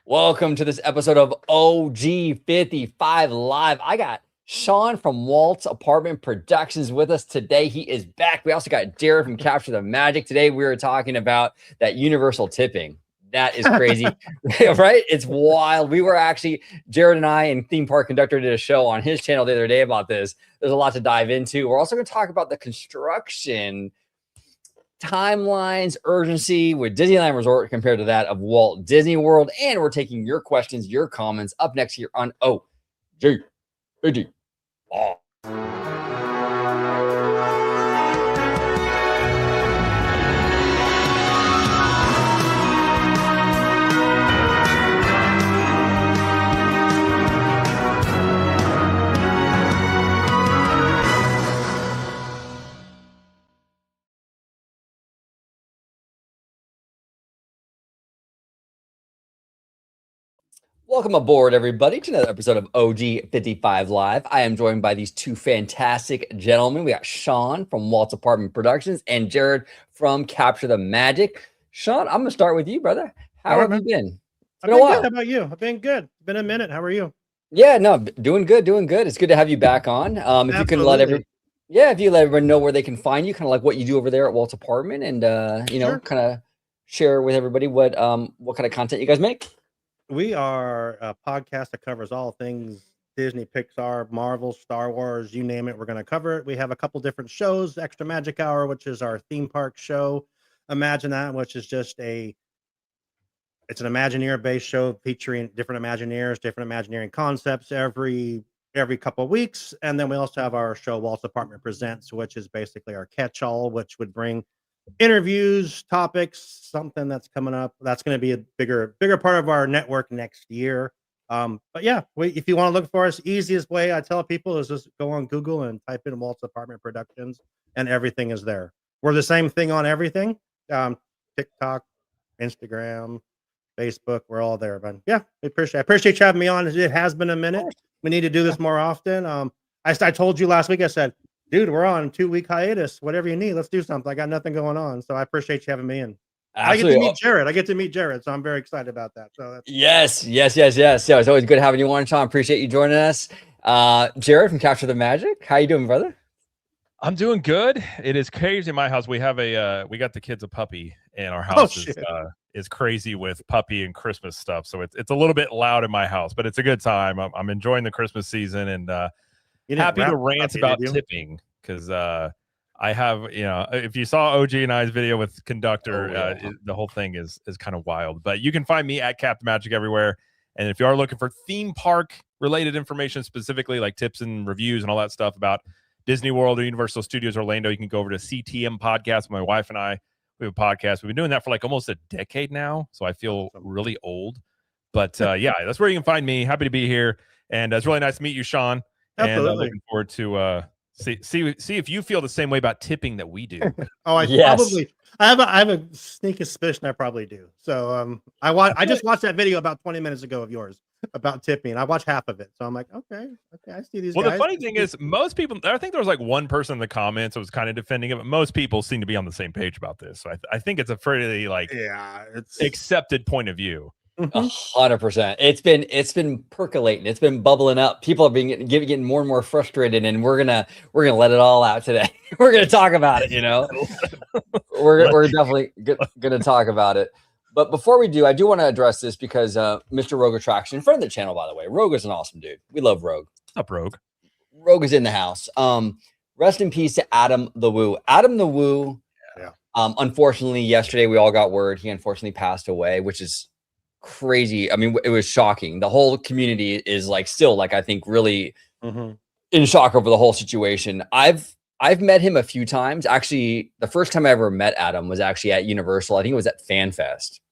Welcome to this episode of OG55 Live. I got Shawn from Walt's Apartment Productions with us today. He is back. We also got Jared from Capture the Magic. Today we were talking about that universal tipping. That is crazy, right? It's wild. We were actually, Jared and I and Theme Park Conductor did a show on his channel the other day about this. There's a lot to dive into. We're also going to talk about the construction timelines, urgency with Disneyland Resort compared to that of Walt Disney World. And we're taking your questions, your comments up next here on OG55. Welcome aboard, everybody, to another episode of OG55 Live. I am joined by these two fantastic gentlemen. We got Shawn from Walt's Apartment Productions and Jared from Capture the Magic. Shawn, I'm going to start with you, brother. How have you been? It's been a while. Good. How about you? I've been good. It's been a minute. How are you? Yeah, no, doing good, doing good. It's good to have you back on. If you can let everyone know where they can find you, kind of like what you do over there at Walt's Apartment, and kind of share with everybody what kind of content you guys make. We are a podcast that covers all things Disney, Pixar, Marvel, Star Wars, you name it, we're going to cover it. We have a couple different shows, Extra Magic Hour, which is our theme park show. Imagine That, which is just it's an Imagineer-based show featuring different Imagineers, different Imagineering concepts every couple of weeks. And then we also have our show, Walt's Apartment Presents, which is basically our catch-all, which would bring interviews, topics, something that's coming up that's going to be a bigger part of our network next year. But yeah, if you want to look for us, easiest way I tell people is just go on Google and type in Walt's Apartment Productions and everything is there. We're the same thing on everything. TikTok, Instagram, Facebook, we're all there. But yeah, I appreciate you having me on. It has been a minute. We need to do this more often. I told you last week, I said, dude, we're on a 2-week hiatus. Whatever you need, let's do something. I got nothing going on. So I appreciate you having me in. Absolutely. I get to meet Jared. So I'm very excited about that. So yes. It's always good having you on, Shawn. Appreciate you joining us. Jared from Capture the Magic. How you doing, brother? I'm doing good. It is crazy in my house. We have we got the kids a puppy in our house. Is crazy with puppy and Christmas stuff. So it's a little bit loud in my house, but it's a good time. I'm enjoying the Christmas season and happy to rant about tipping because I have, if you saw OG and I's video with Conductor, the whole thing is kind of wild. But you can find me at Captain Magic everywhere. And if you are looking for theme park related information, specifically like tips and reviews and all that stuff about Disney World or Universal Studios Orlando, you can go over to CTM Podcast. My wife and I, we have a podcast. We've been doing that for like almost a decade now. So I feel really old. But yeah, that's where you can find me. Happy to be here. And it's really nice to meet you, Shawn. Absolutely. And looking forward to see if you feel the same way about tipping that we do. Probably. I have a sneaky suspicion I probably do. So I just watched that video about 20 minutes ago of yours about tipping. I watched half of it. So I'm like, okay, I see these guys. Well, the funny thing is most people, I think there was like one person in the comments that was kind of defending it, but most people seem to be on the same page about this. So I think it's a fairly it's accepted point of view. 100%. It's been percolating. It's been bubbling up. People are getting more and more frustrated, and we're gonna let it all out today. We're gonna talk about it. We're definitely gonna talk about it. But before we do, I do want to address this because Mr. Rogue Attraction, friend of the channel, by the way, Rogue is an awesome dude. We love Rogue. What's up, Rogue? Rogue is in the house. Rest in peace to Adam the Woo. Adam the Woo. Yeah. Unfortunately, yesterday we all got word he unfortunately passed away, which is crazy. I mean, it was shocking. The whole community is still I think really in shock over the whole situation. I've met him a few times. Actually, the first time I ever met Adam was actually at Universal. I think it was at Fan Fest.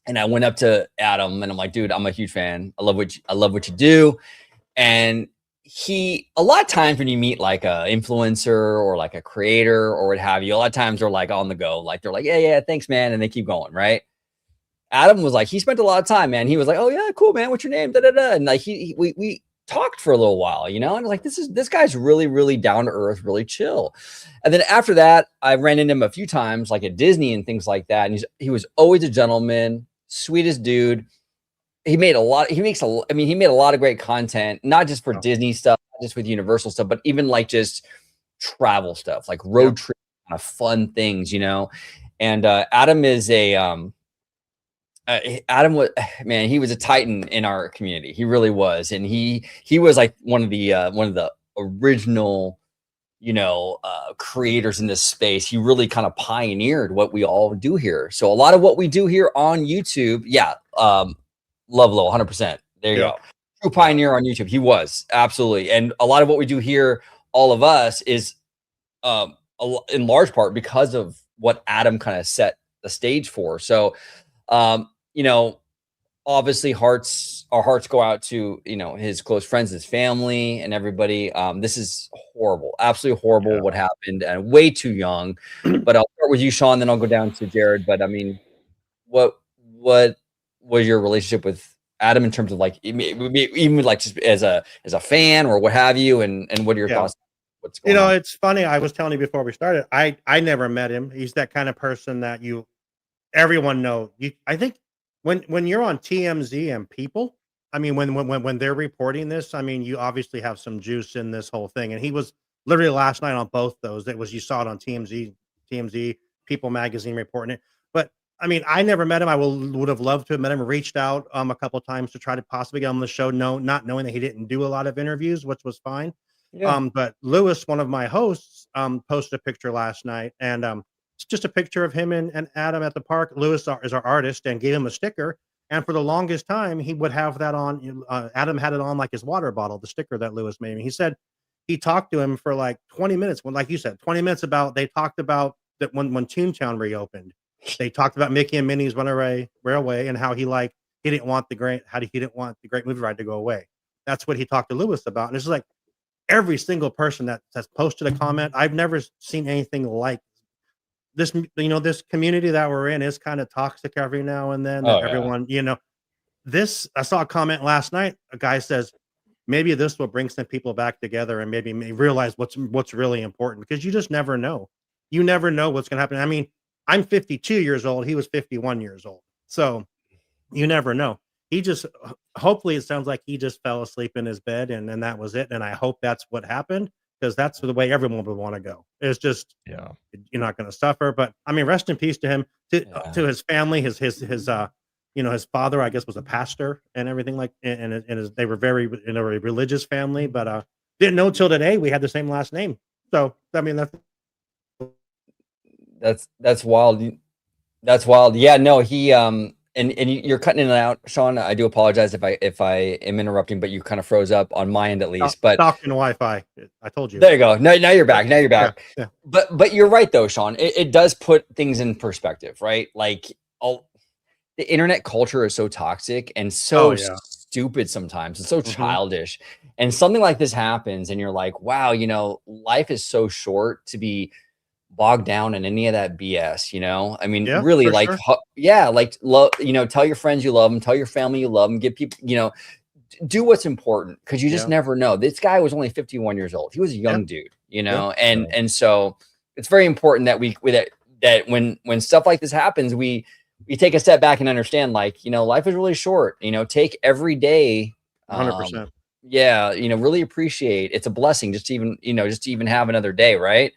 And I went up to Adam and I'm like, dude, I'm a huge fan. I love what you do. And a lot of times when you meet like a influencer or like a creator or what have you, a lot of times they're like on the go. Like they're like, yeah, thanks, man. And they keep going, right? Adam was like, he spent a lot of time, man. He was like, oh yeah, cool, man. What's your name? And like we talked for a little while, and like this guy's really, really down to earth, really chill. And then after that, I ran into him a few times, like at Disney and things like that. And he was always a gentleman, sweetest dude. he made a lot. He makes a. I mean, he made a lot of great content, not just for Disney stuff, not just with Universal stuff, but even like just travel stuff, like road trip kind of fun things, you know. And Adam is a Adam was man, he was a titan in our community. He really was, and he was like one of the original, you know, creators in this space. He really kind of pioneered what we all do here. So a lot of what we do here on YouTube, Love Low, 100%. There you go. True pioneer on YouTube. He was absolutely, and a lot of what we do here, all of us, is in large part because of what Adam kind of set the stage for. So, you know, obviously our hearts go out to, you know, his close friends, his family, and everybody. This is horrible, absolutely horrible what happened, and way too young. But I'll start with you, Shawn, then I'll go down to Jared. But I mean, what was your relationship with Adam in terms of like even like just as a fan or what have you, and what are your thoughts? What's going on? It's funny. I was telling you before we started, I never met him. He's that kind of person that everyone know. I think when you're on TMZ and People, I mean, when they're reporting this, I mean, you obviously have some juice in this whole thing. And he was literally last night on both those. You saw it on TMZ, People magazine reporting it. But I mean, I never met him. I would have loved to have met him. Reached out a couple of times to try to possibly get him on the show. No, not knowing that he didn't do a lot of interviews, which was fine. But Lewis, one of my hosts, posted a picture last night, and it's just a picture of him and Adam at the park. Lewis is our artist, and gave him a sticker. And for the longest time, he would have that on. Adam had it on like his water bottle, the sticker that Lewis made me. He said he talked to him for like 20 minutes. When, like you said, 20 minutes they talked about that when Toontown reopened. They talked about Mickey and Minnie's Runaway Railway and how he didn't want the great movie ride to go away. That's what he talked to Lewis about. And it's like every single person that's posted a comment, I've never seen anything like this. You know, this community that we're in is kind of toxic every now and then. Everyone, you know, I saw a comment last night. A guy says, maybe this will bring some people back together and maybe realize what's really important, because you just never know. You never know what's going to happen. I mean, I'm 52 years old. He was 51 years old. So you never know. Hopefully it sounds like he just fell asleep in his bed and that was it. And I hope that's what happened, because that's the way everyone would want to go. It's just, you're not going to suffer. But I mean, rest in peace to him, to his family, his you know, his father, I guess, was a pastor and everything they were very in a religious family, but didn't know till today we had the same last name. So I mean, that's wild. That's wild. Yeah, no, he and you're cutting in and out, Shawn. I do apologize if I am interrupting, but you kind of froze up on my end at least. But talking to Wi-Fi, I told you. There you go. Now you're back. Now you're back. Yeah. But you're right though, Shawn. It does put things in perspective, right? Like the internet culture is so toxic and so stupid sometimes. It's so childish. And something like this happens, and you're like, wow, you know, life is so short to be bogged down in any of that BS, you know? I mean, really, like, you know, tell your friends you love them, tell your family you love them, give people, you know, do what's important, because you just never know. This guy was only 51 years old. He was a young dude, you know? And so it's very important that that when stuff like this happens, we take a step back and understand, like, you know, life is really short, you know, take every day. 100%. Yeah. You know, really appreciate, it's a blessing just to even have another day. Right.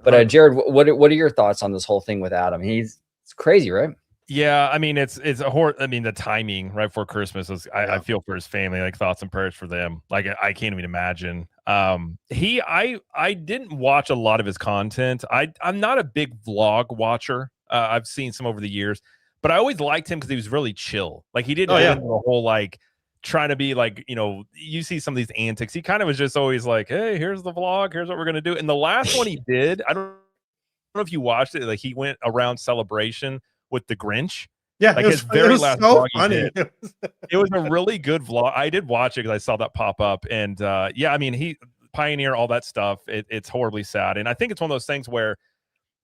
But Jared, what are your thoughts on this whole thing with Adam? It's crazy, right? Yeah, I mean, it's a horror. I mean, the timing right before Christmas was. I feel for his family. Like, thoughts and prayers for them. Like, I can't even imagine. I didn't watch a lot of his content. I'm not a big vlog watcher. I've seen some over the years, but I always liked him because he was really chill. Like, he didn't get into the whole like trying to be like, you know, you see some of these antics. He kind of was just always like, hey, here's the vlog, here's what we're gonna do. And the last one he did, I don't know if you watched it, like he went around Celebration with the Grinch. Yeah, like his very last vlog he did. It was a really good vlog. I did watch it because I saw that pop up. And I mean, he pioneered all that stuff. It's horribly sad. And I think it's one of those things where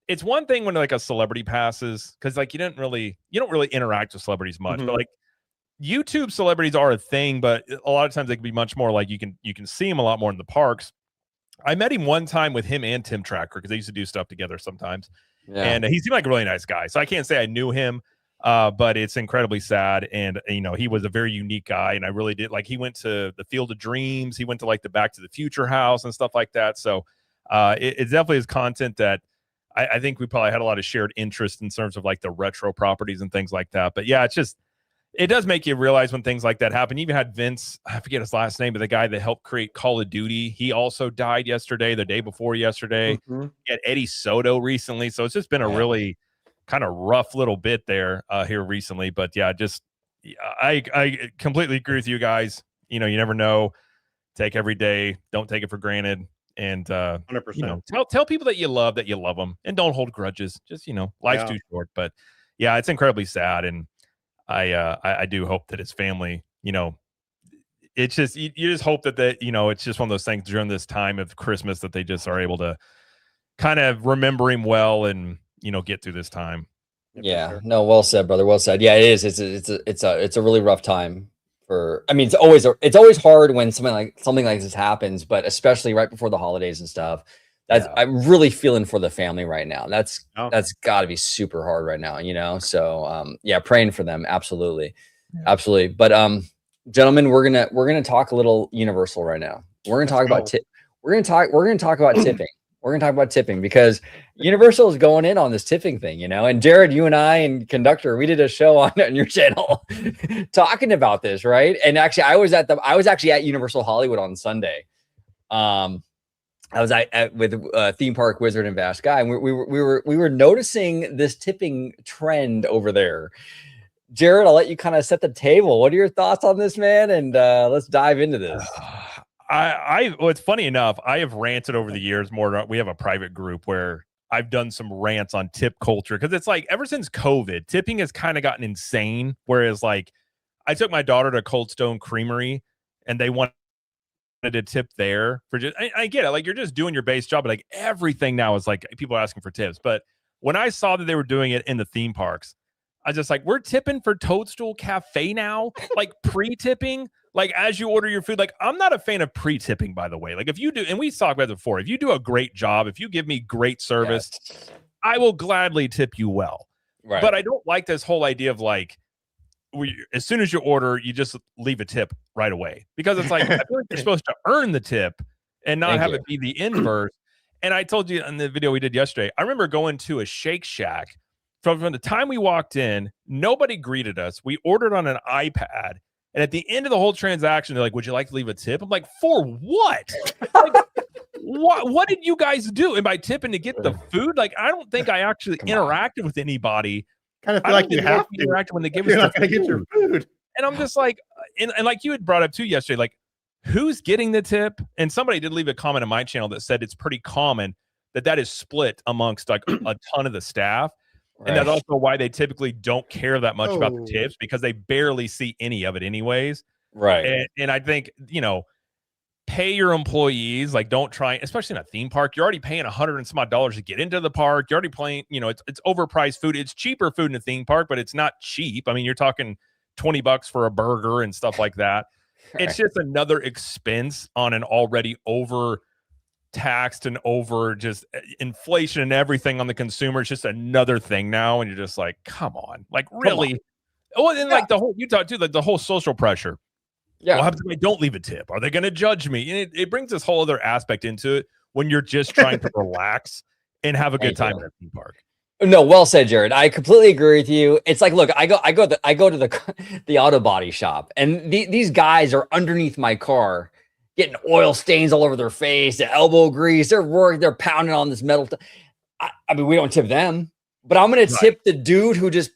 it's one thing when like a celebrity passes, because like you don't really interact with celebrities much, but like YouTube celebrities are a thing, but a lot of times they can be much more like you can see them a lot more in the parks. I met him one time with him and Tim Tracker because they used to do stuff together sometimes. Yeah. And he seemed like a really nice guy. So I can't say I knew him. But it's incredibly sad. And, you know, he was a very unique guy. And I really did like, he went to the Field of Dreams. He went to like the Back to the Future house and stuff like that. So it definitely is content that I think we probably had a lot of shared interest in terms of like the retro properties and things like that. But yeah, it does make you realize when things like that happen. You even had Vince, I forget his last name, but the guy that helped create Call of Duty, he also died yesterday, the day before yesterday. You had Eddie Soto recently. So it's just been a really kind of rough little bit there here recently. But yeah, I completely agree with you guys. You know, you never know. Take every day. Don't take it for granted. And 100%. You know, tell people that you love them, and don't hold grudges. Just, you know, life's too short. But yeah, it's incredibly sad. And I do hope that his family, you know, it's just you just hope that you know, it's just one of those things during this time of Christmas that they just are able to kind of remember him well and, you know, get through this time. Yeah, no, well said, brother. Well said. Yeah, it is. It's a really rough time for. I mean, it's always hard when something like this happens, but especially right before the holidays and stuff. I'm really feeling for the family right now. That's got to be super hard right now, you know. So yeah, praying for them. Absolutely. But gentlemen, we're gonna talk a little Universal right now. We're gonna talk about tipping. We're gonna talk about tipping. We're gonna talk about tipping because Universal is going in on this tipping thing, you know. And Jared, you and I and Conductor, we did a show on your channel talking about this, right? And actually, I was actually at Universal Hollywood on Sunday. I was with Theme Park Wizard and Vast Guy, and we were noticing this tipping trend over there. Jared, I'll let you kind of set the table. What are your thoughts on this, man? And let's dive into this. Well, it's funny enough, I have ranted over the years more. We have a private group where I've done some rants on tip culture because it's like ever since COVID, tipping has kind of gotten insane. Whereas like I took my daughter to Cold Stone Creamery and they wanted to tip there for just I get it, like you're just doing your base job, but like everything now is like people are asking for tips. But when I saw that they were doing it in the theme parks, I was just like, we're tipping for Toadstool Cafe now, like pre-tipping, like as you order your food. Like I'm not a fan of pre-tipping, by the way. Like if you do, and we talked about it before, if you do a great job, if you give me great service, I will gladly tip you well. Right. But I don't like this whole idea of like, as soon as you order, you just leave a tip right away, because it's like I feel like you're supposed to earn the tip and not have it be the inverse. And I told you in the video we did yesterday, I remember going to a Shake Shack. From the time we walked in, nobody greeted us. We ordered on an iPad, and at the end of the whole transaction, they're like, "Would you like to leave a tip?" I'm like, "For what? Like, what did you guys do? Am I tipping to get the food? Like, I don't think I actually interacted with anybody. Kind of feel like you have to interact when they give us the food. Get your food." And I'm just like, and like you had brought up too yesterday, like who's getting the tip? And somebody did leave a comment on my channel that said it's pretty common that is split amongst like a ton of the staff. Right. And that's also why they typically don't care that much about the tips, because they barely see any of it anyways. Right. And I think, you know, pay your employees, like don't try, especially in a theme park. You're already paying $100 and some odd to get into the park. You're already paying, you know, it's overpriced food. It's cheaper food in a theme park, but it's not cheap. I mean, you're talking $20 for a burger and stuff like that. Right. It's just another expense on an already taxed and over just inflation and everything on the consumer. It's just another thing now, and you're just like, come on, like really. Oh, and like the whole, you talk too, like the whole social pressure. Yeah, what happens if I don't leave a tip? Are they going to judge me? And it brings this whole other aspect into it when you're just trying to relax and have a good time at a theme park. No, well said, Jared. I completely agree with you. It's like, look, I go to the auto body shop, and these guys are underneath my car, getting oil stains all over their face, the elbow grease. They're pounding on this metal. I mean, we don't tip them, but I'm going to tip the dude who just,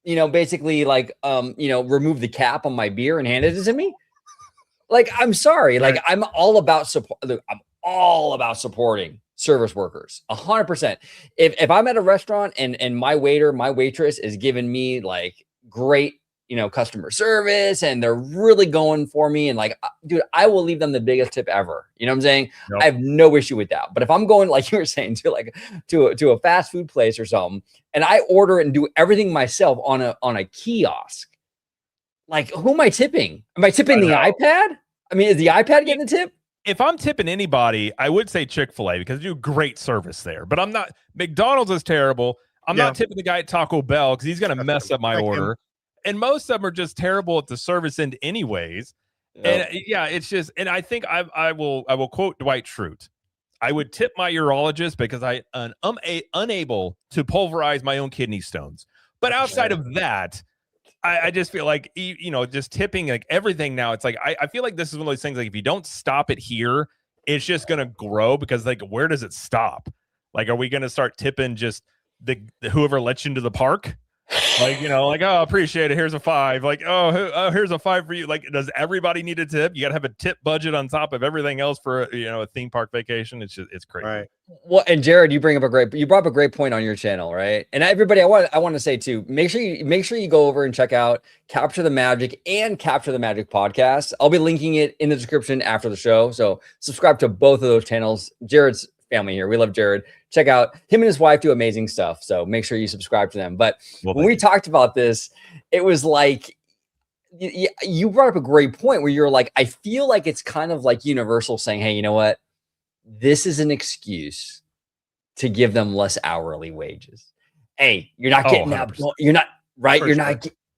you know, basically like, you know, removed the cap on my beer and handed it to me. Like, I'm sorry. Like, I'm all about support. I'm all about supporting service workers, 100%. If I'm at a restaurant and my waiter, my waitress is giving me like great, you know, customer service, and they're really going for me, and like, dude, I will leave them the biggest tip ever. You know what I'm saying? Nope. I have no issue with that. But if I'm going, like you were saying, to a fast food place or something, and I order and do everything myself on a kiosk, like, who am I tipping? Am I tipping the iPad? I mean, is the iPad getting the tip? If I'm tipping anybody, I would say Chick-fil-A, because they do great service there. But I'm not. McDonald's is terrible. I'm not tipping the guy at Taco Bell because he's going to mess up my order. And most of them are just terrible at the service end anyways. And yeah, it's just, and I think I will quote Dwight Schrute. I would tip my urologist because I am unable to pulverize my own kidney stones. But outside of that, I just feel like, just tipping like everything now. It's like, I feel like this is one of those things, like if you don't stop it here, it's just going to grow because like, where does it stop? Like, are we going to start tipping just the whoever lets you into the park? Like, like, oh, appreciate it. Here's a $5. Like, oh, here's a $5 for you. Like, does everybody need a tip? You got to have a tip budget on top of everything else for, a theme park vacation. It's crazy. Right. Well, and Jared, you brought up a great point on your channel, right? And everybody, I want to say too, make sure you go over and check out Capture the Magic and Capture the Magic podcast. I'll be linking it in the description after the show. So subscribe to both of those channels. Jared's family here. We love Jared. Check out him and his wife do amazing stuff. So make sure you subscribe to them. But when we talked about this, it was like, you brought up a great point where you're like, I feel like it's kind of like Universal saying, hey, you know what? This is an excuse to give them less hourly wages. Hey, you're not getting that. You're not right.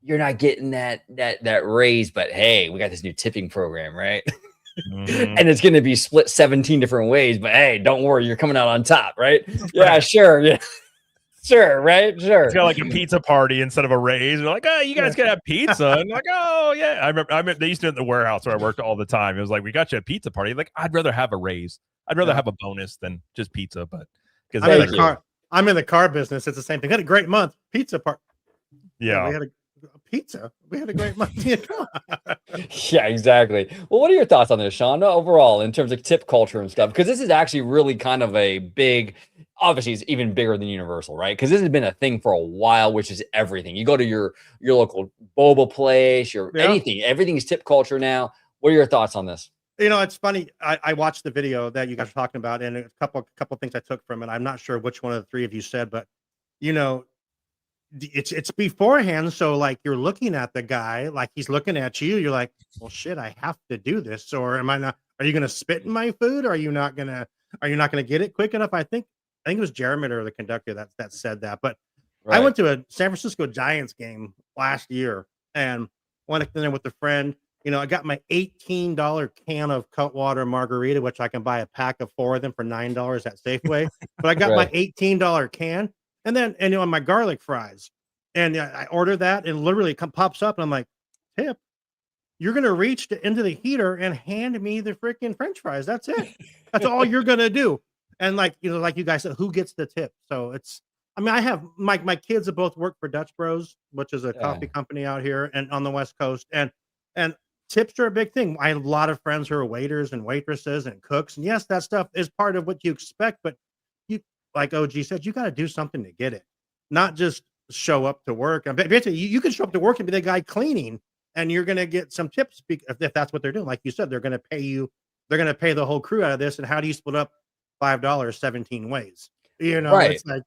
You're not getting that raise, but hey, we got this new tipping program, right? Mm-hmm. And it's going to be split 17 different ways, but hey, don't worry, you're coming out on top, right? Yeah, sure. Yeah. Sure, right? Sure. It's got like a pizza party instead of a raise. We're like, oh, you guys can have pizza. And like, oh, yeah. I remember they used to do it in the warehouse where I worked all the time. It was like, we got you a pizza party. Like, I'd rather have a raise. I'd rather have a bonus than just pizza. But because I'm in the car business. It's the same thing. We had a great month. Pizza party. Yeah. We had a pizza. We had a great month. Yeah, exactly. Well, what are your thoughts on this, Shawn, overall, in terms of tip culture and stuff? Because this is actually really kind of a big, obviously it's even bigger than Universal, right? Because this has been a thing for a while, which is everything. You go to your local boba place, everything is tip culture now. What are your thoughts on this? It's funny. I watched the video that you guys were talking about, and a couple things I took from it. I'm not sure which one of the three of you said, but it's beforehand. So like you're looking at the guy, like he's looking at you. You're like, well, shit, I have to do this, or am I not? Are you going to spit in my food? Or are you not going to get it quick enough? I think it was Jeremy or the conductor that said that. But I went to a San Francisco Giants game last year and went in there with a friend. I got my $18 can of Cutwater margarita, which I can buy a pack of 4 of them for $9 at Safeway. But I got my $18 can. And then, my garlic fries, and I order that, and literally pops up, and I'm like, tip. You're gonna reach into the heater and hand me the freaking French fries. That's it. That's all you're gonna do. And like you guys said, who gets the tip? So I have my kids have both worked for Dutch Bros, which is a coffee company out here and on the West Coast, and tips are a big thing. I have a lot of friends who are waiters and waitresses and cooks, and yes, that stuff is part of what you expect, but like OG said, you got to do something to get it, not just show up to work. I bet you can show up to work and be the guy cleaning, and you're going to get some tips if that's what they're doing. Like you said, they're going to pay you. They're going to pay the whole crew out of this. And how do you split up $5 17 ways? Right. It's like,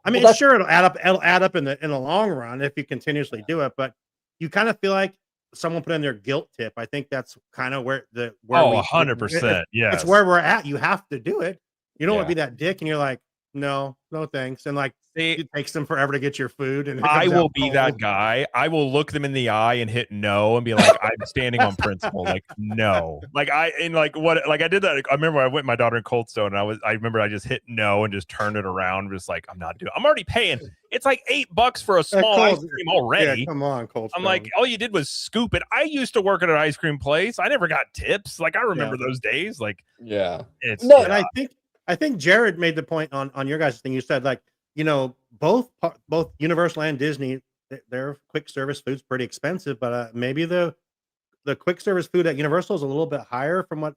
I mean, sure, it'll add up in the long run if you continuously do it, but you kind of feel like someone put in their guilt tip. I think that's kind of where 100%. Yeah, it's where we're at. You have to do it. You don't want to be that dick, and you're like, no thanks. And like, it takes them forever to get your food. And I will be that guy. I will look them in the eye and hit no and be like, I'm standing on principle. Like, no. Like I did that. I remember I went with my daughter in Cold Stone, and I remember I just hit no and just turned it around. Just like, I'm not doing it. I'm already paying. It's like $8 for a small ice cream already. Yeah, come on, Cold Stone. I'm like, all you did was scoop it. I used to work at an ice cream place. I never got tips. Like, I remember those days. Like, and I think Jared made the point on your guys' thing. You said like, both Universal and Disney, their quick service food's pretty expensive, but maybe the quick service food at Universal is a little bit higher from what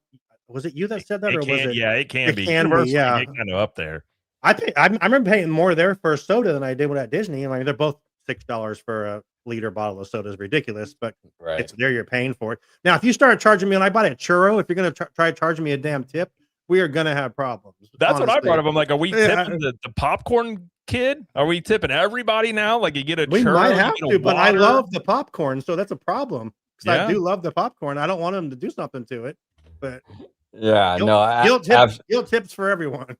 was it you that said that, or was it? Yeah, it can be. Universal, kind of up there. I remember paying more there for a soda than I did at Disney. I mean, they're both $6 for a liter bottle of soda is ridiculous, but it's there. You're paying for it. Now, if you start charging me, and I bought a churro, if you're going to try charging me a damn tip, we are going to have problems. That's honestly what I brought up. I'm like, are we tipping the popcorn kid? Are we tipping everybody now? Like, you get a churro, we might have to, but I love the popcorn, so that's a problem because I do love the popcorn. I don't want them to do something to it, but Yeah, no, guilt tips for everyone.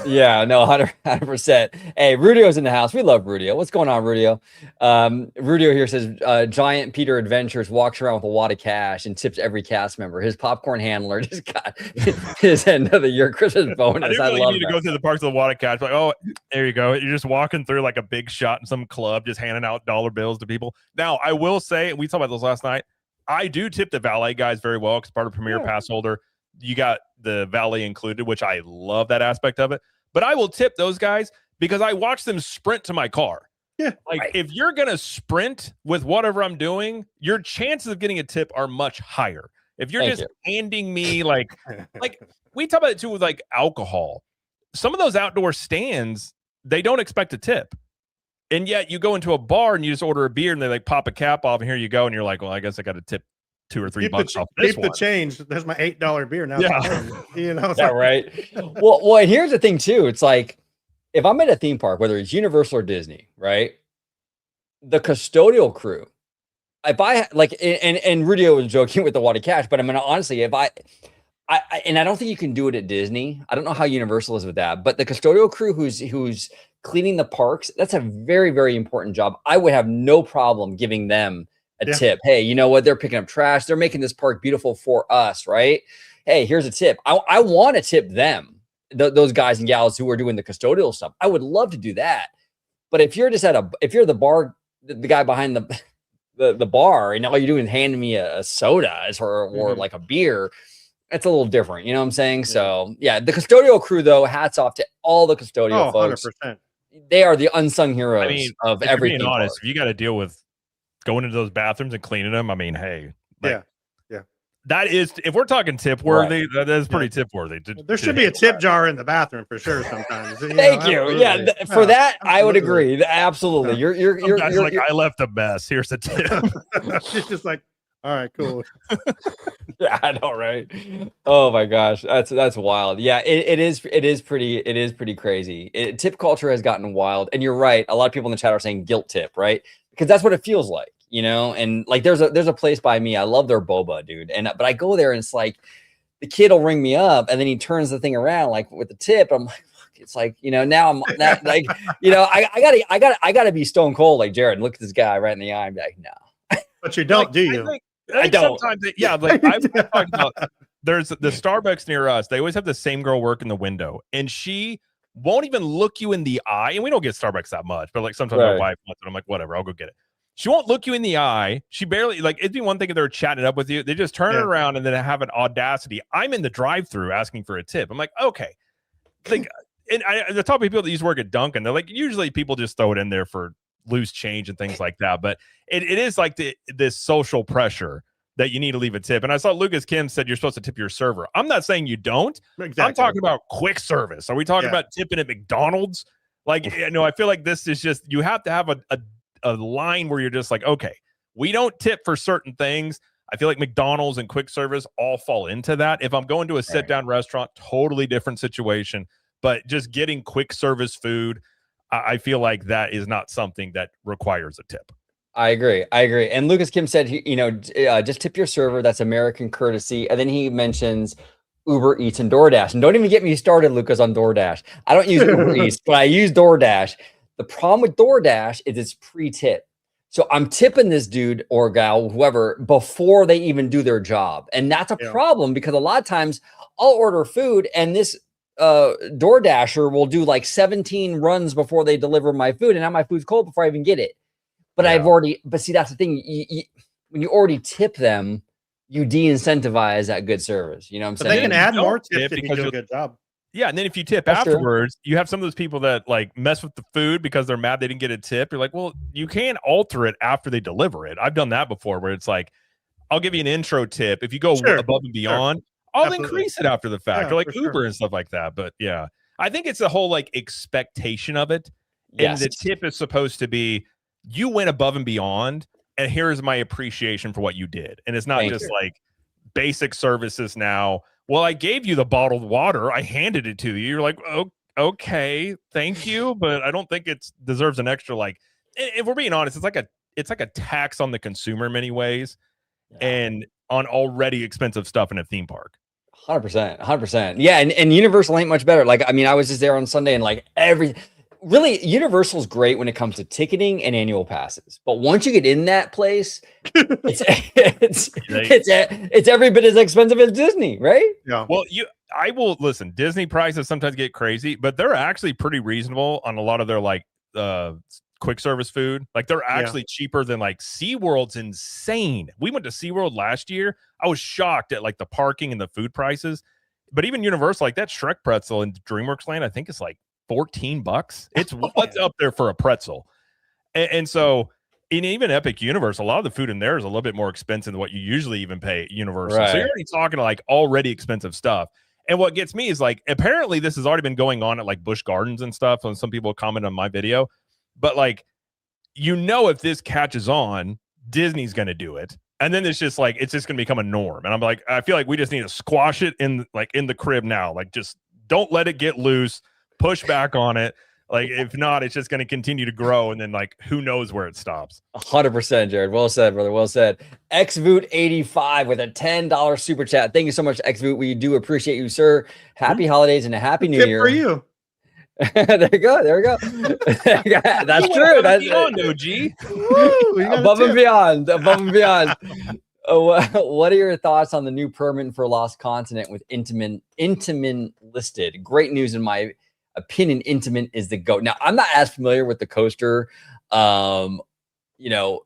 Yeah, no, 100%. Hey, Rudio's in the house. We love Rudio. What's going on, Rudio? Rudio here says, Giant Peter Adventures walks around with a wad of cash and tips every cast member. His popcorn handler just got his end of the year Christmas bonus. I didn't really need to go through the parks of the wad of cash. Like, oh, there you go. You're just walking through like a big shot in some club, just handing out dollar bills to people. Now, I will say, we talked about this last night, I do tip the valet guys very well because part of Premier Pass holder, you got the valet included, which I love that aspect of it. But I will tip those guys because I watch them sprint to my car. Yeah. Like if you're going to sprint with whatever I'm doing, your chances of getting a tip are much higher. If you're handing me like we talk about it too with like alcohol. Some of those outdoor stands, they don't expect a tip. And yet you go into a bar and you just order a beer and they like pop a cap off and here you go. And you're like, well, I guess I got to tip $2 or $3 off this one. Keep the change. There's my $8 beer now. Yeah, right. Well, here's the thing too. It's like if I'm at a theme park, whether it's Universal or Disney, right? The custodial crew. If I like, and Rudio was joking with the wad of cash, but I mean honestly, if I don't think you can do it at Disney. I don't know how Universal is with that, but the custodial crew who's cleaning the parks, that's a very, very important job. I would have no problem giving them a tip. Hey, you know what? They're picking up trash. They're making this park beautiful for us, right? Hey, here's a tip. I want to tip them, those guys and gals who are doing the custodial stuff. I would love to do that. But if you're just if you're the bar, the guy behind the bar, and all you're doing is handing me a soda or like a beer, it's a little different. You know what I'm saying? Yeah. So yeah, the custodial crew though, hats off to all the custodial folks. 100%. They are the unsung heroes of everything. Being honest, if you got to deal with going into those bathrooms and cleaning them, I mean, hey, yeah. That is, if we're talking tip worthy, that is pretty tip worthy. There should be a tip jar in the bathroom for sure. Sometimes. Thank you. Yeah, for that I would agree. Absolutely. You're like I left a mess. Here's the tip. She's just like, all right, cool. Yeah, I know, right? Oh my gosh, that's wild. Yeah, it is pretty crazy. Tip culture has gotten wild, and you're right. A lot of people in the chat are saying guilt tip, right? Because that's what it feels like, you know. And like, there's a place by me. I love their boba, dude. But I go there, and it's like the kid will ring me up, and then he turns the thing around like with the tip. I'm like, it's like, you know, now I'm not, like, you know, I gotta be stone cold like Jared and look at this guy right in the eye and be like, no. But you don't, do you? I don't. Like I've talked about. There's the Starbucks near us. They always have the same girl work in the window, and she won't even look you in the eye. And we don't get Starbucks that much, but like sometimes my wife wants it. I'm like, whatever, I'll go get it. She won't look you in the eye. She barely, like, it'd be one thing if they're chatting it up with you. They just turn it around and then have an audacity. I'm in the drive-through asking for a tip. I'm like, okay. Like, and the top of people that used to work at Dunkin', they're like, usually people just throw it in there for loose change and things like that. But it is like this social pressure that you need to leave a tip. And I saw Lucas Kim said you're supposed to tip your server. I'm not saying you don't. Exactly. I'm talking about quick service. Are we talking about tipping at McDonald's? Like, you know, I feel like this is just, you have to have a line where you're just like, okay, we don't tip for certain things. I feel like McDonald's and quick service all fall into that. If I'm going to a sit down restaurant, totally different situation, but just getting quick service food, I feel like that is not something that requires a tip. I agree. And Lucas Kim said, you know, just tip your server. That's American courtesy. And then he mentions Uber Eats and DoorDash. And don't even get me started, Lucas, on DoorDash. I don't use Uber Eats, but I use DoorDash. The problem with DoorDash is it's pre-tip. So I'm tipping this dude or gal, whoever, before they even do their job. And that's a problem because a lot of times I'll order food and this DoorDasher will do like 17 runs before they deliver my food. And now my food's cold before I even get it. But but see, that's the thing. When you already tip them, you de-incentivize that good service. You know what I'm saying? They can add more tips if you do a good job. Yeah, and then if you tip afterwards, you have some of those people that like mess with the food because they're mad they didn't get a tip. You're like, well, you can alter it after they deliver it. I've done that before where it's like, I'll give you an intro tip. If you go above and beyond, I'll increase it after the fact, or like Uber and stuff like that. But yeah, I think it's the whole like expectation of it. And the tip is supposed to be, you went above and beyond, and here's my appreciation for what you did. And it's not like basic services now. Well, I gave you the bottled water. I handed it to you. You're like, oh, okay, thank you. But I don't think it deserves an extra, like, if we're being honest, it's like a tax on the consumer in many ways and on already expensive stuff in a theme park. 100%, 100%. Yeah, and Universal ain't much better. Like, I mean, I was just there on Sunday, and like really, Universal's great when it comes to ticketing and annual passes. But once you get in that place, it's every bit as expensive as Disney, right? Yeah. Well, I will listen. Disney prices sometimes get crazy, but they're actually pretty reasonable on a lot of their like quick service food. Like they're actually cheaper than like SeaWorld's insane. We went to SeaWorld last year. I was shocked at like the parking and the food prices. But even Universal, like that Shrek pretzel in DreamWorks Land, I think it's like $14. It's what's up there for a pretzel. And so in even Epic Universe, a lot of the food in there is a little bit more expensive than what you usually even pay at Universal. Right. So you're already talking to like already expensive stuff. And what gets me is like, apparently this has already been going on at like Busch Gardens and stuff. And some people comment on my video, but like, if this catches on, Disney's going to do it. And then it's just like, it's just going to become a norm. And I'm like, I feel like we just need to squash it in the crib now. Like, just don't let it get loose, push back on it. Like, if not, it's just going to continue to grow. And then like, who knows where it stops. 100%, Jared. Well said, brother. Well said. XVoot85 with a $10 super chat. Thank you so much, XVoot. We do appreciate you, sir. Happy holidays and a happy new year. For you. There you go. There we go. That's true. That's beyond, OG. Above and beyond. Above and beyond. What are your thoughts on the new permit for Lost Continent with Intamin listed? Great news in my opinion. Intamin is the GOAT. Now, I'm not as familiar with the coaster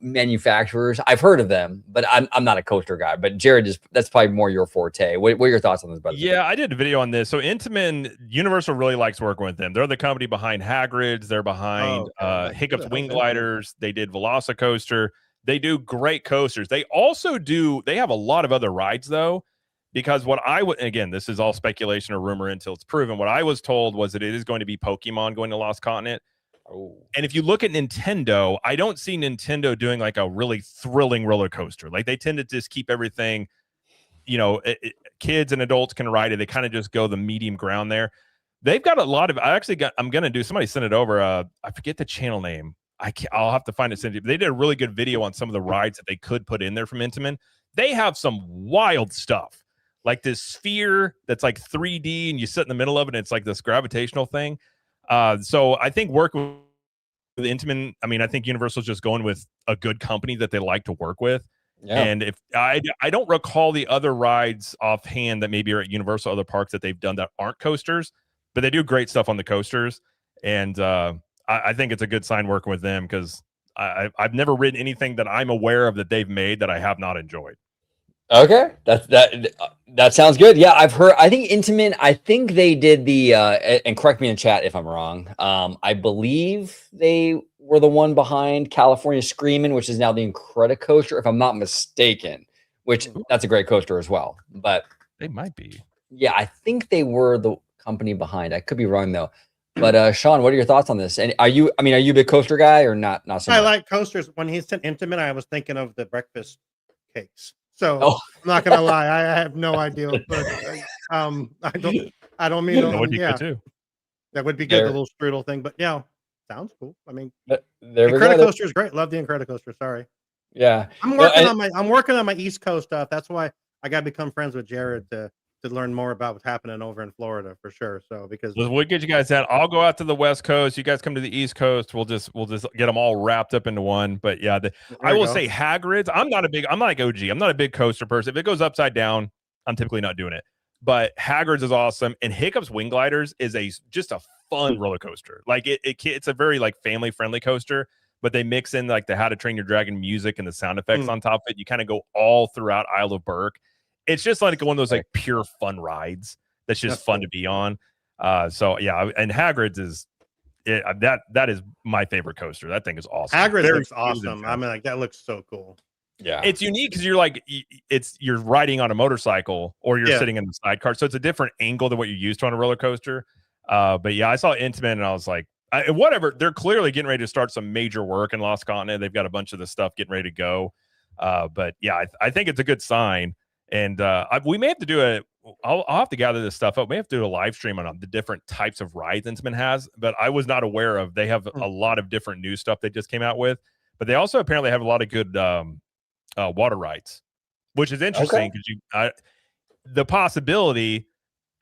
manufacturers. I've heard of them, but I'm not a coaster guy. But Jared, that's probably more your forte. What are your thoughts on this, brother? Yeah, I did a video on this. So Intamin, Universal really likes working with them. They're the company behind Hagrid's. They're behind Hiccup's Wing Gliders. They did Velocicoaster. They do great coasters. They also they have a lot of other rides though, because again, this is all speculation or rumor until it's proven. What I was told was that it is going to be Pokemon going to Lost Continent. Oh. And if you look at Nintendo, I don't see Nintendo doing like a really thrilling roller coaster. Like they tend to just keep everything, kids and adults can ride it. They kind of just go the medium ground there. They've got a lot of, somebody sent it over. I forget the channel name. I'll have to find it. They did a really good video on some of the rides that they could put in there from Intamin. They have some wild stuff, like this sphere that's like 3D and you sit in the middle of it and it's like this gravitational thing. So I think working with Intamin, I think Universal's just going with a good company that they like to work with. Yeah. And if I don't recall the other rides offhand that maybe are at Universal, other parks that they've done that aren't coasters, but they do great stuff on the coasters. And I think it's a good sign working with them because I've never ridden anything that I'm aware of that they've made that I have not enjoyed. Okay, that sounds good. Yeah, I've heard. I think Intamin. I think they did the and correct me in the chat if I'm wrong. I believe they were the one behind California Screamin', which is now the Incredicoaster, if I'm not mistaken. Which that's a great coaster as well. But they might be. Yeah, I think they were the company behind. I could be wrong though. But Shawn, what are your thoughts on this? And are you a big coaster guy or not? Not so much? I like coasters. When he said Intamin, I was thinking of the breakfast cakes. So I'm not gonna lie, I have no idea. But I don't mean that would be good too. That would be good, the little strudel thing. But yeah, sounds cool. Incredicoaster is great. Love the Incredicoaster. Sorry. Yeah, I'm working on my East Coast stuff. That's why I got to become friends with Jared to learn more about what's happening over in Florida for sure. So because we'll get you guys out. I'll go out to the West Coast. You guys come to the East Coast. We'll just get them all wrapped up into one. But yeah, I will say Hagrid's. I'm like OG. I'm not a big coaster person. If it goes upside down, I'm typically not doing it. But Hagrid's is awesome, and Hiccup's Wing Gliders is just a fun roller coaster. Like it's a very like family friendly coaster. But they mix in like the How to Train Your Dragon music and the sound effects on top of it. You kind of go all throughout Isle of Berk. It's just like one of those like pure fun rides that's just fun to be on. So yeah, and Hagrid's is that is my favorite coaster. That thing is awesome. Hagrid's looks awesome. That looks so cool. Yeah, it's unique because you're riding on a motorcycle or you're sitting in the sidecar, so it's a different angle than what you're used to on a roller coaster. But yeah, I saw Intamin and I was like, whatever. They're clearly getting ready to start some major work in Lost Continent. They've got a bunch of the stuff getting ready to go. But yeah, I think it's a good sign. And we may have to do I'll have to gather this stuff up. We have to do a live stream on the different types of rides Intamin has, but I was not aware of. They have a lot of different new stuff they just came out with, but they also apparently have a lot of good water rides, which is interesting because the possibility,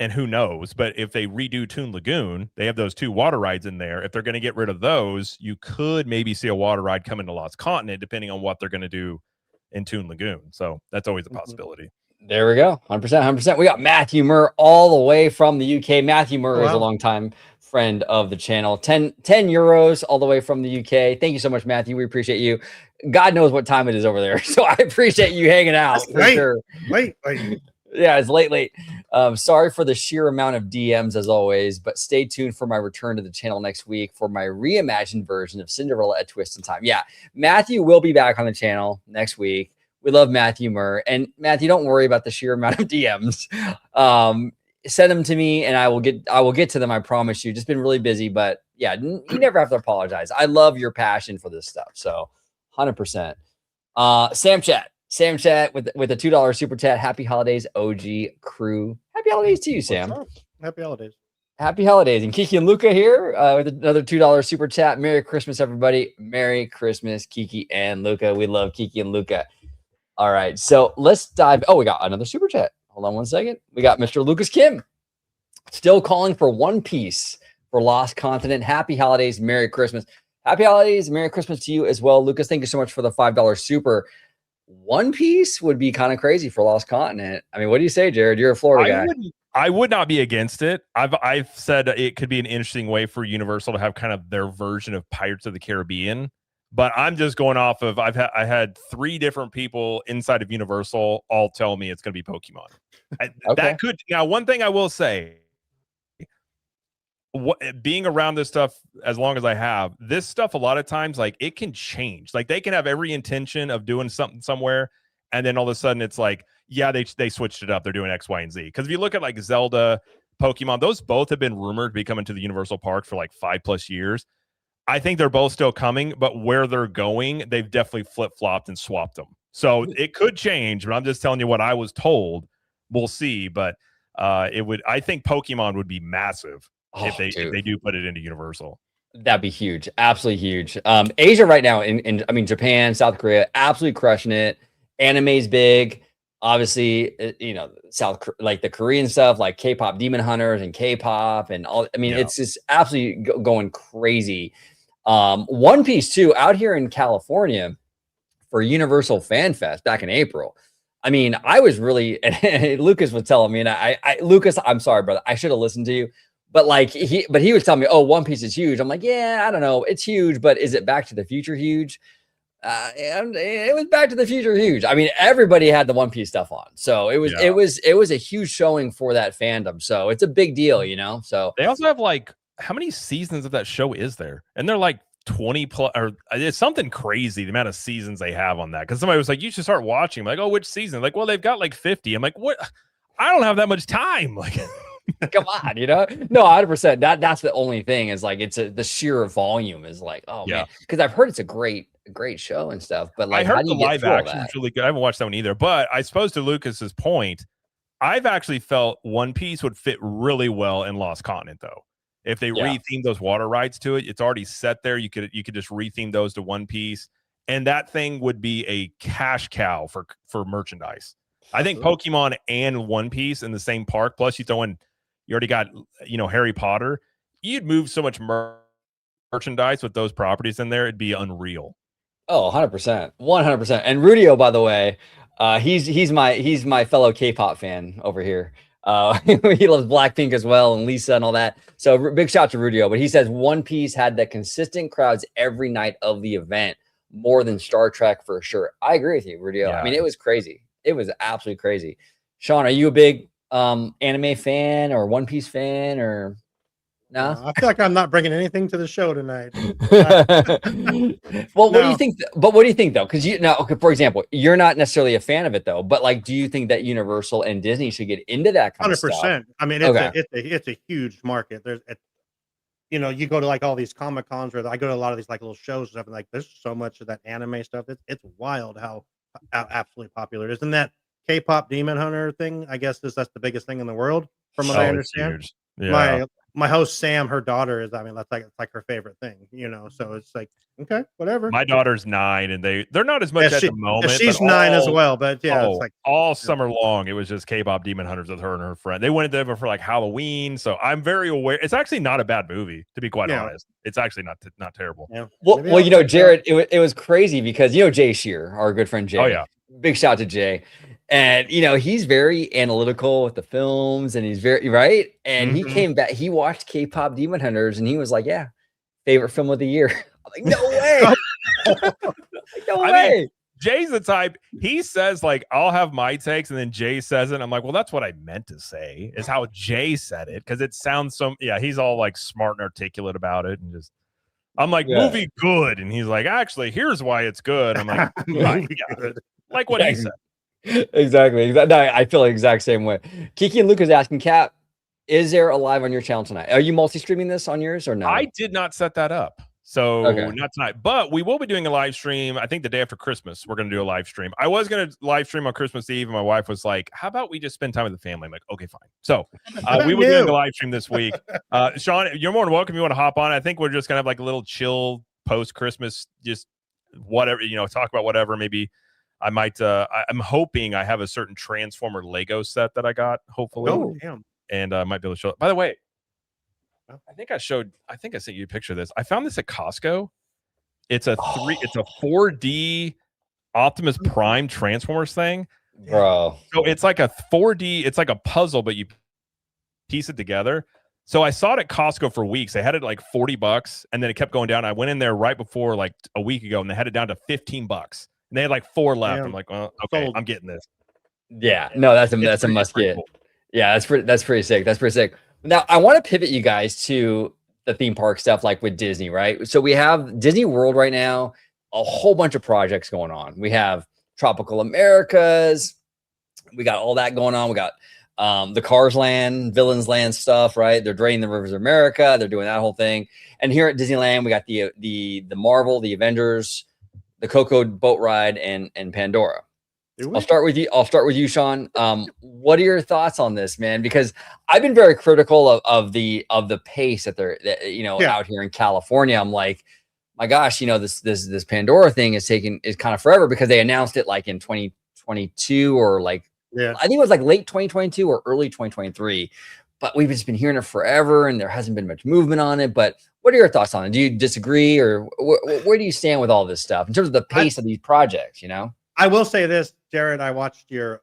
and who knows, but if they redo Toon Lagoon, they have those 2 water rides in there. If they're going to get rid of those, you could maybe see a water ride come into Lost Continent, depending on what they're going to do in Toon Lagoon. So that's always a possibility. There we go. 100%, 100%. We got Matthew Murr all the way from the UK. Matthew Murr is a longtime friend of the channel. 10 euros all the way from the UK. Thank you so much, Matthew. We appreciate you. God knows what time it is over there. So I appreciate you hanging out for sure. Wait. Yeah, it's late. Sorry for the sheer amount of DMs as always, but stay tuned for my return to the channel next week for my reimagined version of Cinderella: A Twist in Time. Yeah, Matthew will be back on the channel next week. We love Matthew Murr. And Matthew, don't worry about the sheer amount of DMs. Send them to me and I will get to them. I promise you. Just been really busy, but yeah, you never have to apologize. I love your passion for this stuff. So 100%. Sam Chat with a $2 super chat. Happy holidays, OG crew. Happy holidays to you, Sam. Happy holidays. Happy holidays. And Kiki and Luca here with another $2 super chat. Merry Christmas, everybody. Merry Christmas, Kiki and Luca. We love Kiki and Luca. All right, so let's dive. Oh, we got another super chat. Hold on one second. We got Mr. Lucas Kim still calling for One Piece for Lost Continent. Happy holidays, Merry Christmas. Happy holidays, Merry Christmas to you as well, Lucas. Thank you so much for the $5 super. One Piece would be kind of crazy for Lost Continent. I mean, what do you say, Jared? You're a Florida guy. I would not be against it. I've said it could be an interesting way for Universal to have kind of their version of Pirates of the Caribbean. But I'm just going off of I had 3 different people inside of Universal all tell me it's going to be Pokemon. Okay. That could now. One thing I will say, being around this stuff as long as I have, this stuff a lot of times like it can change. Like they can have every intention of doing something somewhere, and then all of a sudden it's like, yeah, they switched it up. They're doing X, Y, and Z. Because if you look at like Zelda, Pokemon, those both have been rumored to be coming to the Universal Park for like 5+ years. I think they're both still coming, but where they're going, they've definitely flip-flopped and swapped them. So it could change, but I'm just telling you what I was told. We'll see, but it would. I think Pokemon would be massive if they do put it into Universal. That'd be huge, absolutely huge. Asia right now, I mean Japan, South Korea, absolutely crushing it. Anime's big, obviously. You know, like the Korean stuff, like K-pop Demon Hunters and K-pop and all. I mean, it's just absolutely going crazy. One Piece too out here in California for Universal Fan Fest back in April. I mean, I was really, and Lucas was telling me, and Lucas, I'm sorry, brother, I should have listened to you, but like he was telling me, oh, One Piece is huge. I'm like, yeah, I don't know, it's huge, but is it Back to the Future huge? And it was Back to the Future huge. I mean, everybody had the One Piece stuff on, so it was a huge showing for that fandom. So it's a big deal, you know. So they also have like, how many seasons of that show is there? And they're like 20+, or it's something crazy the amount of seasons they have on that. Because somebody was like, you should start watching. I'm like, oh, which season? Like, well, they've got like 50. I'm like, what? I don't have that much time. Like, come on, you know? No, 100%. That's the only thing is like the sheer volume is like, oh man, because I've heard it's a great show and stuff. But like, I heard the live action is really good. I haven't watched that one either. But I suppose to Lucas's point, I've actually felt One Piece would fit really well in Lost Continent though. If they retheme those water rides to it, it's already set there. You could just retheme those to One Piece, and that thing would be a cash cow for merchandise. I think Pokemon and One Piece in the same park. Plus, you throw in, you already got Harry Potter. You'd move so much merchandise with those properties in there. It'd be unreal. Oh, 100%, 100%. And Rudio, by the way, he's my fellow K-pop fan over here. He loves Blackpink as well and Lisa and all that. So big shout to Rudio. But he says One Piece had the consistent crowds every night of the event more than Star Trek for sure. I agree with you, Rudio. I mean, it was crazy. It was absolutely crazy. Shawn, are you a big anime fan or One Piece fan or no? I feel like I'm not bringing anything to the show tonight. Well, what do you think? But what do you think though? Because for example, you're not necessarily a fan of it though. But like, do you think that Universal and Disney should get into that kind of stuff? 100%. I mean, it's a huge market. You go to like all these Comic Cons, or I go to a lot of these like little shows and stuff, and like there's so much of that anime stuff. It's wild how absolutely popular it is. And that K-pop Demon Hunter thing, I guess that's the biggest thing in the world, from what I understand. Yeah. my host Sam, her daughter is. I mean, that's like her favorite thing, So it's like, okay, whatever. My daughter's 9, and they're not as much at the moment. She's but 9 as well, but yeah, it's like all summer long, it was just K-pop Demon Hunters with her and her friend. They went there for like Halloween, so I'm very aware. It's actually not a bad movie, to be quite honest. It's actually not terrible. Yeah. Well, Jared, it was crazy because Jay Shear, our good friend Jay. Oh yeah, big shout out to Jay. And he's very analytical with the films, and he's very right. And he came back, he watched K-pop Demon Hunters, and he was like, "Yeah, favorite film of the year." I'm like, "No way, no way." I mean, Jay's the type. He says like, "I'll have my takes," and then Jay says it. I'm like, "Well, that's what I meant to say." Is how Jay said it because it sounds so. Yeah, he's all like smart and articulate about it, and just. I'm like, movie good, and he's like, "Actually, here's why it's good." I'm like, right, yeah. Like what he said. Exactly. No, I feel the exact same way. Kiki and Luke is asking, Cap, is there a live on your channel tonight? Are you multi-streaming this on yours or no? I did not set that up. So not tonight, but we will be doing a live stream. I think the day after Christmas, we're going to do a live stream. I was going to live stream on Christmas Eve, and my wife was like, how about we just spend time with the family? I'm like, okay, fine. So we will be doing a live stream this week. Shawn, you're more than welcome. You want to hop on. I think we're just going to have like a little chill post-Christmas, just whatever, talk about whatever. Maybe I might, I'm hoping I have a certain Transformer Lego set that I got, hopefully. Oh, damn. And I might be able to show it. By the way, I think I sent you a picture of this. I found this at Costco. It's a 4D Optimus Prime Transformers thing. Bro. So it's like a 4D, it's like a puzzle, but you piece it together. So I saw it at Costco for weeks. They had it like $40, and then it kept going down. I went in there right before like a week ago, and they had it down to $15. And they had like 4 left. Damn. I'm like, well, okay, I'm getting this. Yeah, no, that's a must get. Cool. Yeah, that's pretty sick. That's pretty sick. Now I want to pivot you guys to the theme park stuff, like with Disney, right? So we have Disney World right now, a whole bunch of projects going on. We have Tropical Americas, we got all that going on. We got the Cars Land, Villains Land stuff, right? They're draining the rivers of America. They're doing that whole thing. And here at Disneyland, we got the Marvel, the Avengers, the Coco boat ride, and Pandora. I'll start with you, Shawn. What are your thoughts on this, man? Because I've been very critical of the pace that they're out here in California. I'm like, my gosh, this Pandora thing is kind of forever because they announced it like in 2022 or like I think it was like late 2022 or early 2023. But we've just been hearing it forever, and there hasn't been much movement on it. But what are your thoughts on it? Do you disagree, or where do you stand with all this stuff in terms of the pace of these projects? I will say this, Jared. I watched your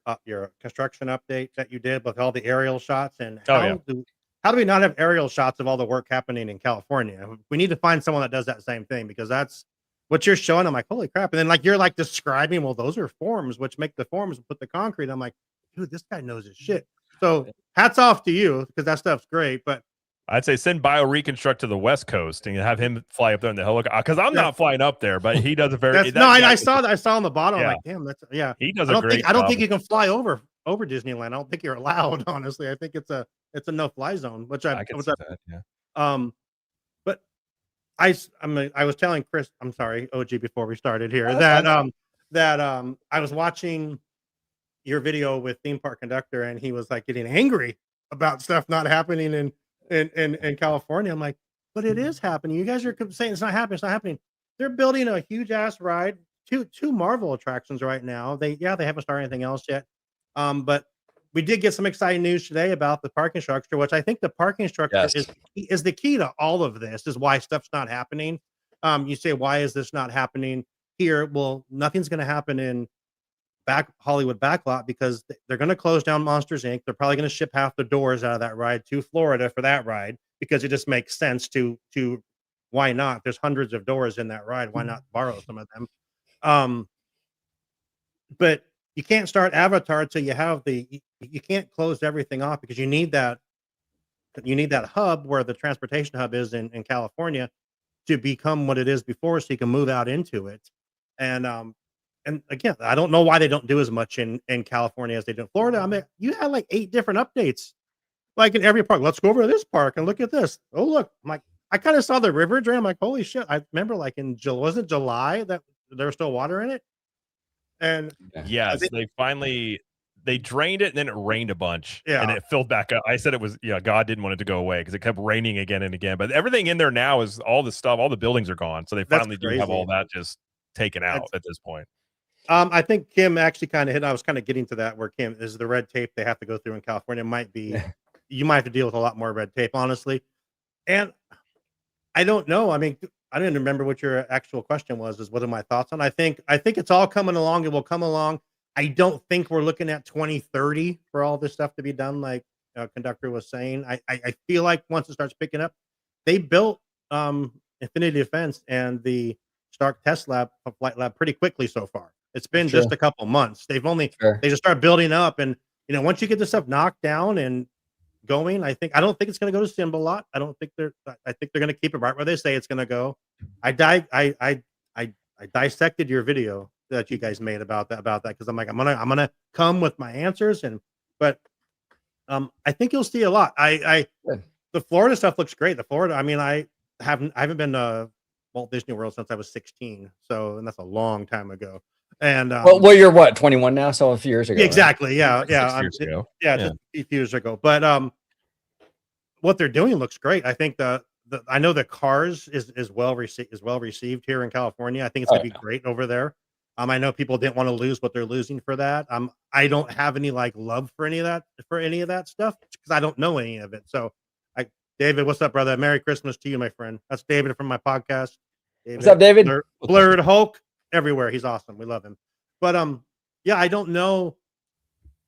construction update that you did with all the aerial shots, and how do we not have aerial shots of all the work happening in California? We need to find someone that does that same thing, because that's what you're showing. I'm like, holy crap! And then like you're like describing, well, those are forms, which make the forms and put the concrete. I'm like, dude, this guy knows his shit. So hats off to you, because that stuff's great. But I'd say send BioReconstruct to the West Coast and have him fly up there in the helicopter, because I'm not flying up there, but he does a very I saw on the bottom. I'm like, damn, that's he does a great job. I don't think you can fly over Disneyland. I don't think you're allowed, honestly. I think it's a no-fly zone, which I can see that, yeah. But I was telling Chris, I'm sorry, OG, before we started here, that I was watching your video with Theme Park Conductor, and he was like getting angry about stuff not happening in California. I'm like, but it is happening. You guys are saying it's not happening. It's not happening. They're building a huge ass ride, two Marvel attractions right now. They haven't started anything else yet. But we did get some exciting news today about the parking structure, which I think the parking structure is the key to all of this, is why stuff's not happening. You say, why is this not happening here? Well, nothing's going to happen in Hollywood Backlot, because they're going to close down Monsters Inc. They're probably going to ship half the doors out of that ride to Florida for that ride, because it just makes sense to why not? There's hundreds of doors in that ride. Why not borrow some of them? But you can't start Avatar until you have you can't close everything off, because you need that hub where the transportation hub is in California to become what it is before, so you can move out into it. And again, I don't know why they don't do as much in California as they do in Florida. I mean, you had like 8 different updates, like in every park. Let's go over to this park and look at this. Oh, look, I'm like, I kind of saw the river drain. I'm like, holy shit. I remember like was it July that there was still water in it? And yes, they finally, they drained it and then it rained a bunch and Yeah. it filled back up. I said it was, God didn't want it to go away because it kept raining again and again. But everything in there now is all the stuff, all the buildings are gone. So they That's finally do have all crazy. that just taken out at this point. I think Kim actually kind of hit. I was kind of getting to that where Kim is the red tape they have to go through in California might be. You might have to deal with a lot more red tape, honestly. And I don't know. I mean, I didn't remember what your actual question was. Is what are my thoughts on? I think it's all coming along. It will come along. I don't think we're looking at 2030 for all this stuff to be done. Like Conductor was saying, I feel like once it starts picking up, they built Infinity Defense and the Stark Test Lab Flight Lab pretty quickly so far. It's been just a couple months. They just start building up, and once you get this stuff knocked down and going, I don't think it's going to go to Sim a lot. I think they're going to keep it right where they say it's going to go. I dissected your video that you guys made about that because I'm like I'm gonna come with my answers but I think you'll see a lot. The Florida stuff looks great. The Florida, I mean, I haven't been to Walt Disney World since I was 16, and that's a long time ago. And well, you're what, 21 now, so a few years ago. Exactly, right? Yeah. 6 years ago. Just a few years ago. But what they're doing looks great. I think I know the Cars is well received here in California. I think it's gonna be great over there. I know people didn't want to lose what they're losing for that. I don't have any love for any of that stuff because I don't know any of it. So, David, what's up, brother? Merry Christmas to you, my friend. That's David from my podcast. David, what's up, David? Blurred Hulk everywhere. He's awesome. We love him. But yeah, I don't know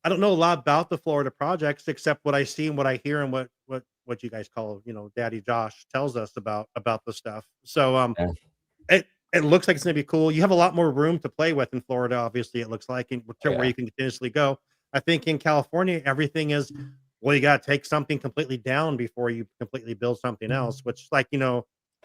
a lot about the Florida projects except what I see and what I hear and what you guys call, Daddy Josh tells us about the stuff. So it looks like it's gonna be cool. You have a lot more room to play with in Florida, obviously, it looks like, and where you can continuously go. I think in California, everything is, well, you gotta take something completely down before you completely build something else, which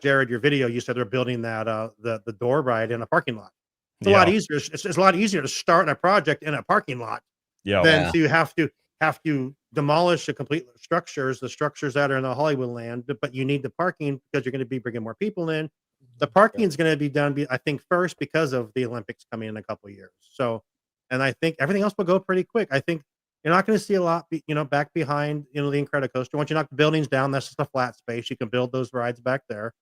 Jared, your video, you said they're building that the door ride in a parking lot. It's a lot easier. It's a lot easier to start a project in a parking lot than to have to demolish the complete structures that are in the Hollywood land, but you need the parking because you're going to be bringing more people in. The parking is going to be done, I think, first because of the Olympics coming in a couple of years. So, and I think everything else will go pretty quick. I think you're not going to see a lot, back behind, the Incredicoaster. Once you knock the buildings down, that's just a flat space. You can build those rides back there.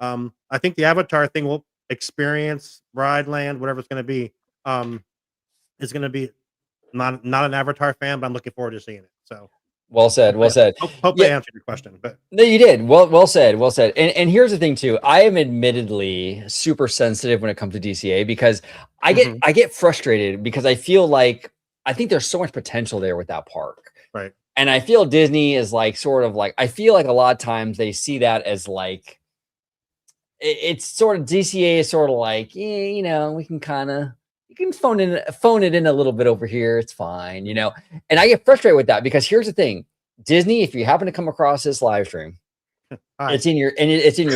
I think the Avatar thing will experience ride land, whatever it's going to be, is going to be not an Avatar fan, but I'm looking forward to seeing it. So well said. Hope I answered your question, but no, you did. Well said. And here's the thing too. I am admittedly super sensitive when it comes to DCA because I get frustrated because I feel like I think there's so much potential there with that park. Right. And I feel Disney is I feel like a lot of times they see that as it's sort of DCA is sort of we can kind of, you can phone it in a little bit over here. It's fine, and I get frustrated with that because here's the thing, Disney, if you happen to come across this live stream, it's in your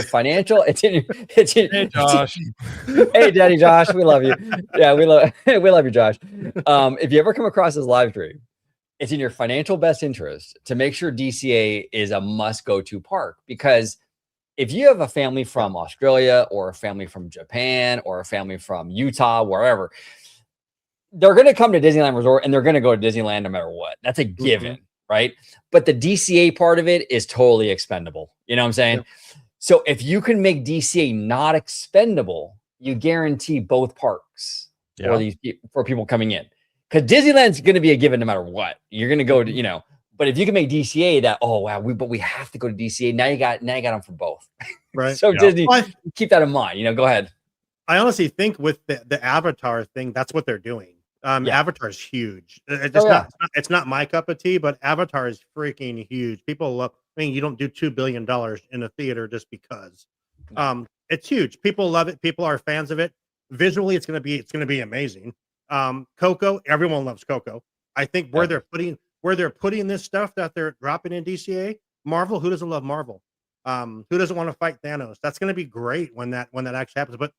financial, hey, Josh. Hey, Daddy Josh, we love you. Yeah, we love you, Josh. If you ever come across this live stream, it's in your financial best interest to make sure DCA is a must go to park, because if you have a family from Australia or a family from Japan or a family from Utah, wherever, they're going to come to Disneyland Resort and they're going to go to Disneyland no matter what. That's a given, right? But the DCA part of it is totally expendable. You know what I'm saying? Yeah. So if you can make DCA not expendable, you guarantee both parks for people coming in. Because Disneyland's going to be a given no matter what. You're going to go to, but if you can make DCA that, but we have to go to DCA. Now you got them for both. Right. So Disney, keep that in mind. Go ahead. I honestly think with the Avatar thing, that's what they're doing. Avatar is huge. It's not my cup of tea, but Avatar is freaking huge. People love. I mean, you don't do $2 billion in a theater just because. It's huge. People love it. People are fans of it. Visually, it's gonna be amazing. Coco, everyone loves Coco. I think where they're putting this stuff that they're dropping in DCA, Marvel. Who doesn't love Marvel? Who doesn't want to fight Thanos? That's going to be great when that actually happens. But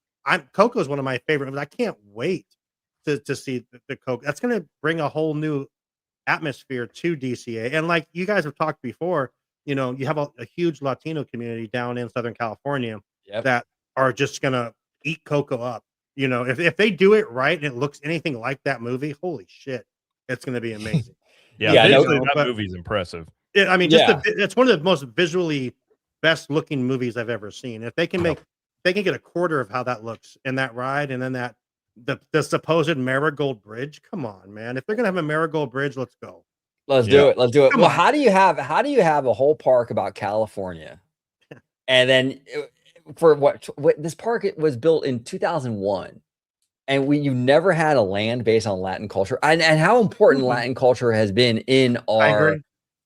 Coco is one of my favorite. I can't wait to see the Coco. That's going to bring a whole new atmosphere to DCA. And like you guys have talked before, you have a huge Latino community down in Southern California that are just going to eat Coco up. If they do it right and it looks anything like that movie, holy shit, it's going to be amazing. Yeah, no, visually, that movie's impressive. I mean, it's one of the most visually best looking movies I've ever seen. If they can get a quarter of how that looks in that ride, and then the supposed Marigold Bridge. Come on, man! If they're gonna have a Marigold Bridge, let's go. Let's do it. Let's do it. Come well, on. how do you have a whole park about California, and then for what this park it was built in 2001, and you never had a land based on Latin culture, and how important Latin culture has been in our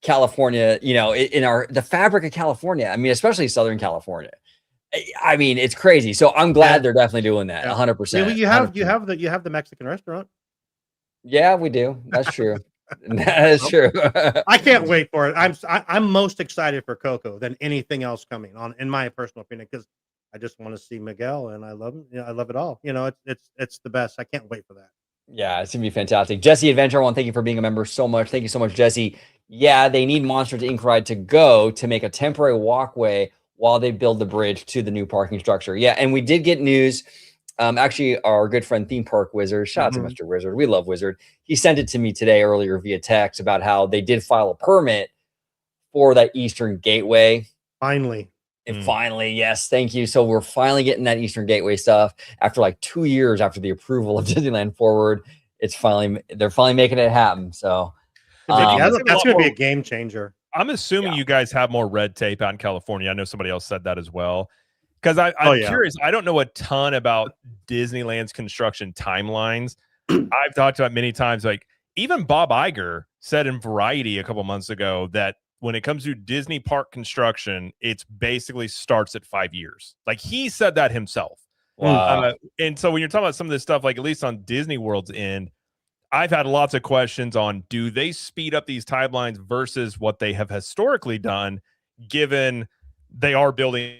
California, you know, in the fabric of California. I mean, especially Southern California. I mean, it's crazy. So I'm glad they're definitely doing that. 100%. You have the Mexican restaurant. Yeah, we do. That's true. That is true. I can't wait for it. I'm most excited for Coco than anything else coming on, in my personal opinion, because I just want to see Miguel, and I love him. You know, I love it all. You know, it's the best. I can't wait for that. Yeah, it's gonna be fantastic. Jesse Adventure One, thank you for being a member so much. Thank you so much, Jesse. Yeah, they need Monsters Inc. ride to go to make a temporary walkway while they build the bridge to the new parking structure. Yeah, and we did get news. Actually, our good friend Theme Park Wizard, shout out to Mr. Wizard. We love Wizard. He sent it to me today earlier via text about how they did file a permit for that Eastern Gateway. Finally. And finally, yes, thank you. So we're finally getting that Eastern Gateway stuff after like 2 years after the approval of Disneyland Forward. They're finally making it happen. So that's going to be a game changer. I'm assuming you guys have more red tape out in California. I know somebody else said that as well. Because I'm curious. I don't know a ton about Disneyland's construction timelines. I've talked about many times, like even Bob Iger said in Variety a couple months ago that when it comes to Disney park construction, it's basically starts at 5 years. Like he said that himself. Wow. And so when you're talking about some of this stuff, like at least on Disney World's end, I've had lots of questions on, do they speed up these timelines versus what they have historically done, given they are building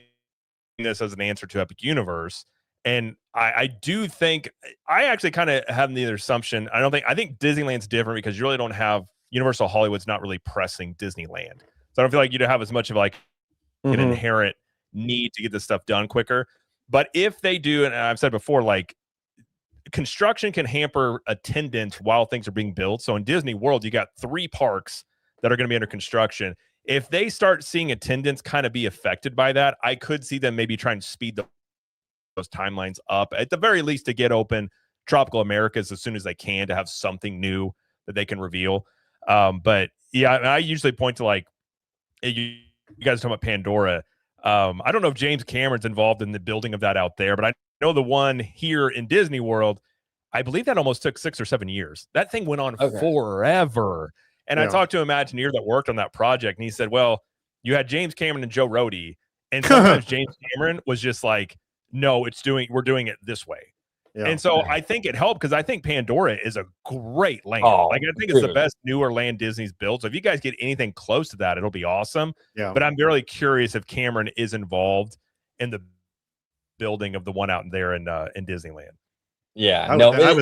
this as an answer to Epic Universe. And I do think, I actually kind of have the assumption, I think Disneyland's different because you really don't have, Universal Hollywood's not really pressing Disneyland. So I don't feel like you'd have as much of like an inherent need to get this stuff done quicker. But if they do, and I've said before, like construction can hamper attendance while things are being built. So in Disney World, you got 3 parks that are going to be under construction. If they start seeing attendance kind of be affected by that, I could see them maybe trying to speed those timelines up, at the very least, to get open Tropical Americas as soon as they can, to have something new that they can reveal. But yeah, I usually point to like, you guys talking about Pandora. I don't know if James Cameron's involved in the building of that out there, but I know the one here in Disney World, I believe that almost took 6 or 7 years. That thing went on forever. And I talked to an Imagineer that worked on that project, and he said, well, you had James Cameron and Joe Rohde, and sometimes James Cameron was just like, no, we're doing it this way. Yeah. And so I think it helped, because I think Pandora is a great land. Like I think it's the best newer land Disney's built. So if you guys get anything close to that, it'll be awesome. Yeah. But I'm really curious if Cameron is involved in the building of the one out there in Disneyland. Yeah,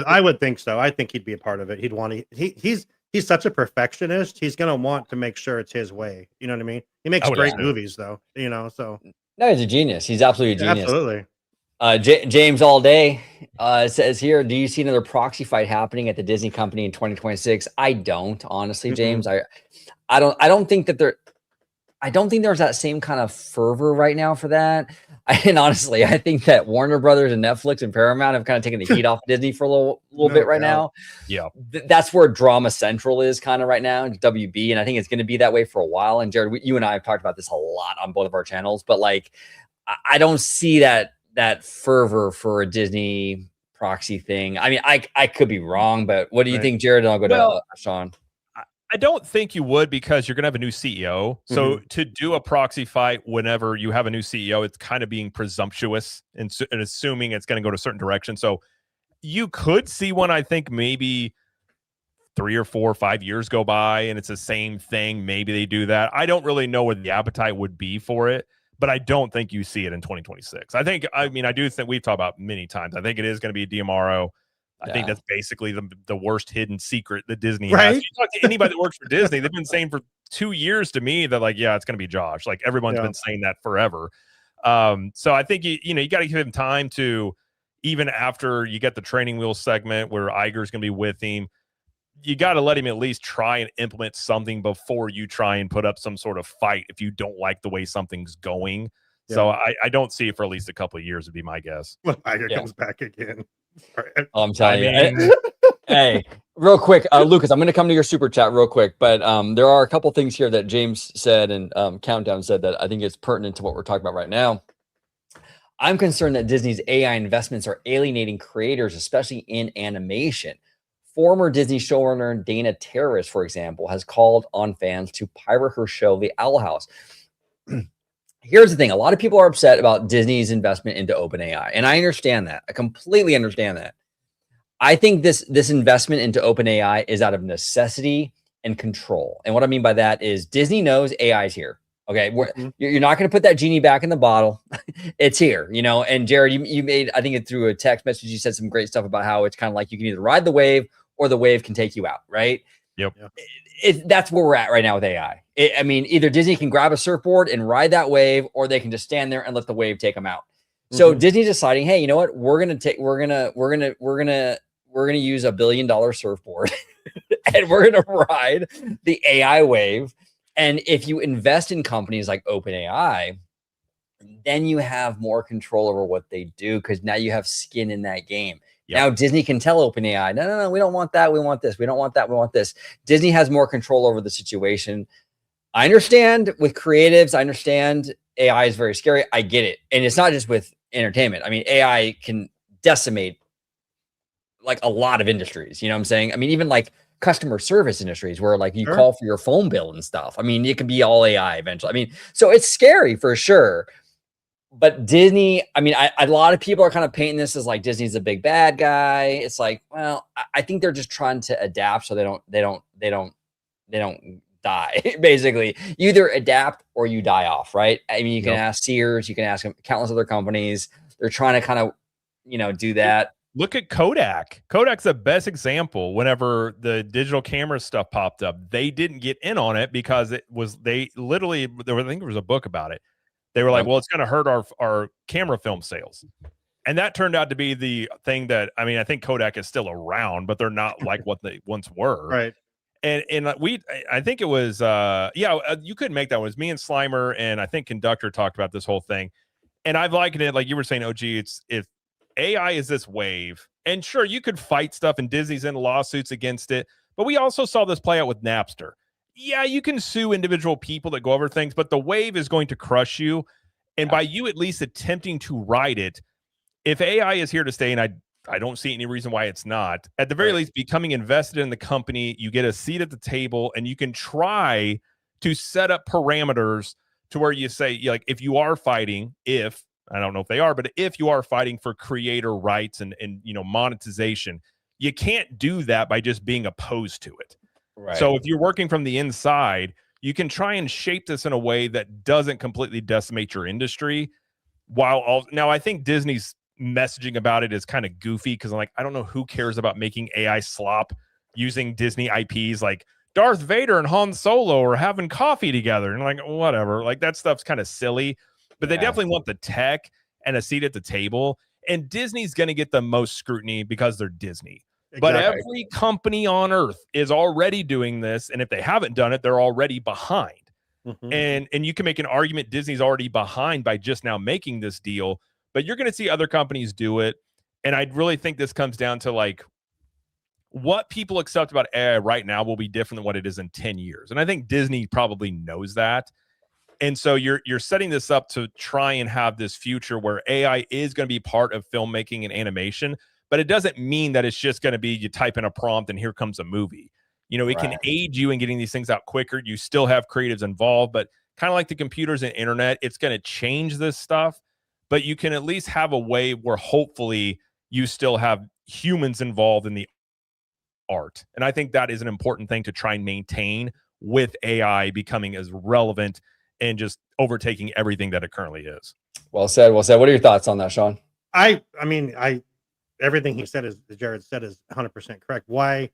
I would think so. I think he'd be a part of it. He'd want to. He's such a perfectionist. He's gonna want to make sure it's his way. You know what I mean? He makes great movies, though. You know, so no, he's a genius. He's absolutely a genius. Absolutely. James All Day says here, do you see another proxy fight happening at the Disney company in 2026? I don't, honestly, James. I don't think there's that same kind of fervor right now for that. And honestly, I think that Warner Brothers and Netflix and Paramount have kind of taken the heat off Disney for a little bit right now. Yeah. That's where Drama Central is kind of right now, WB. And I think it's going to be that way for a while. And Jared, you and I have talked about this a lot on both of our channels, but like, I don't see that fervor for a Disney proxy thing. I mean, I could be wrong, but what do you think, Jared? And I'll go to Shawn. I don't think you would, because you're going to have a new CEO. So to do a proxy fight whenever you have a new CEO, it's kind of being presumptuous and assuming it's going to go to a certain direction. So you could see one, I think maybe 3 or 4 or 5 years go by and it's the same thing. Maybe they do that. I don't really know what the appetite would be for it, but I don't think you see it in 2026. I do think we've talked about many times. I think it is going to be a DMRO. I think that's basically the worst hidden secret that Disney has. If you talk to anybody that works for Disney, they've been saying for 2 years to me that like, yeah, it's going to be Josh. Like everyone's been saying that forever. So I think you got to give him time to, even after you get the training wheel segment where Iger's going to be with him, you got to let him at least try and implement something before you try and put up some sort of fight if you don't like the way something's going. Yeah. So I don't see it for at least a couple of years would be my guess. Well, Tiger comes back again. I'm telling you. Hey, real quick, Lucas, I'm going to come to your super chat real quick, but there are a couple things here that James said and Countdown said that I think is pertinent to what we're talking about right now. I'm concerned that Disney's AI investments are alienating creators, especially in animation. Former Disney showrunner Dana Terrace, for example, has called on fans to pirate her show, The Owl House. Here's the thing. A lot of people are upset about Disney's investment into OpenAI, and I understand that. I completely understand that. I think this investment into OpenAI is out of necessity and control. And what I mean by that is Disney knows AI is here. Okay, you're not going to put that genie back in the bottle. It's here, you know. And Jared, you made, I think, through a text message, you said some great stuff about how it's kind of like you can either ride the wave or the wave can take you out, right? Yep. That's where we're at right now with AI. I mean, either Disney can grab a surfboard and ride that wave, or they can just stand there and let the wave take them out. So Disney's deciding, hey, you know what? We're gonna use $1 billion surfboard and we're gonna ride the AI wave. And if you invest in companies like OpenAI, then you have more control over what they do because now you have skin in that game. Yep. Now Disney can tell OpenAI, no, we don't want that. We want this. We don't want that. We want this. Disney has more control over the situation. I understand with creatives. I understand AI is very scary. I get it. And it's not just with entertainment. I mean, AI can decimate like a lot of industries. You know what I'm saying? I mean, even like customer service industries where like you call for your phone bill and stuff. I mean, it could be all AI eventually. I mean, so it's scary for sure. But Disney, I mean, a lot of people are kind of painting this as like Disney's a big bad guy. It's like, well, I think they're just trying to adapt so they don't die. Basically, you either adapt or you die off, right? I mean, you can ask Sears, you can ask countless other companies. They're trying to kind of, do that. Look at Kodak. Kodak's the best example. Whenever the digital camera stuff popped up, they didn't get in on it because I think there was a book about it. They were like, well, it's going to hurt our camera film sales. And that turned out to be the thing that, I mean, I think Kodak is still around, but they're not like what they once were. Right. And I think it was, you couldn't make that. It was me and Slimer, and I think Conductor talked about this whole thing. And I've likened it, like you were saying, OG, if AI is this wave, and sure, you could fight stuff, and Disney's in lawsuits against it, but we also saw this play out with Napster. Yeah, you can sue individual people that go over things, but the wave is going to crush you. And by you at least attempting to ride it, if AI is here to stay, and I don't see any reason why it's not, at the very least, becoming invested in the company, you get a seat at the table, and you can try to set up parameters to where you say, like, if you are fighting, I don't know if they are, but if you are fighting for creator rights and monetization, you can't do that by just being opposed to it. Right. So if you're working from the inside, you can try and shape this in a way that doesn't completely decimate your industry. Now I think Disney's messaging about it is kind of goofy because I'm like, I don't know who cares about making AI slop using Disney IPs like Darth Vader and Han Solo are having coffee together, and like, whatever, like that stuff's kind of silly. But they definitely want the tech and a seat at the table. And Disney's going to get the most scrutiny because they're Disney. Exactly. But every company on earth is already doing this. And if they haven't done it, they're already behind. And you can make an argument Disney's already behind by just now making this deal. But you're going to see other companies do it. And I really think this comes down to like what people accept about AI right now will be different than what it is in 10 years. And I think Disney probably knows that. And so you're setting this up to try and have this future where AI is going to be part of filmmaking and animation, but it doesn't mean that it's just going to be you type in a prompt and here comes a movie. It can aid you in getting these things out quicker. You still have creatives involved, but kind of like the computers and internet, it's going to change this stuff, but you can at least have a way where hopefully you still have humans involved in the art. And I think that is an important thing to try and maintain with AI becoming as relevant and just overtaking everything that it currently is. Well said. Well said. What are your thoughts on that, Shawn? I mean, everything he said Jared said is 100% correct. Why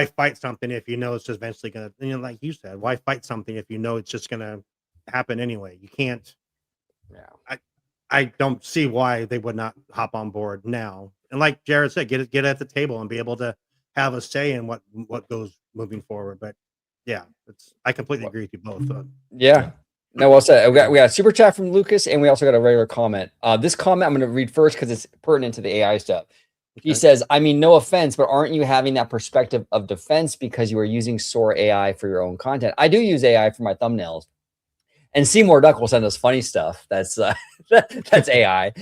fight something if you know it's just eventually going to, like you said, why fight something if you know it's just going to happen anyway? You can't. Yeah. I don't see why they would not hop on board now. And like Jared said, get at the table and be able to have a say in what goes moving forward. But yeah, I completely agree with you both. Yeah. No, well said. We got a super chat from Lucas, and we also got a regular comment. This comment I'm going to read first because it's pertinent to the AI stuff. He says, I mean, no offense, but aren't you having that perspective of defense because you are using SOAR AI for your own content? I do use AI for my thumbnails. And Seymour Duck will send us funny stuff. That's that's AI.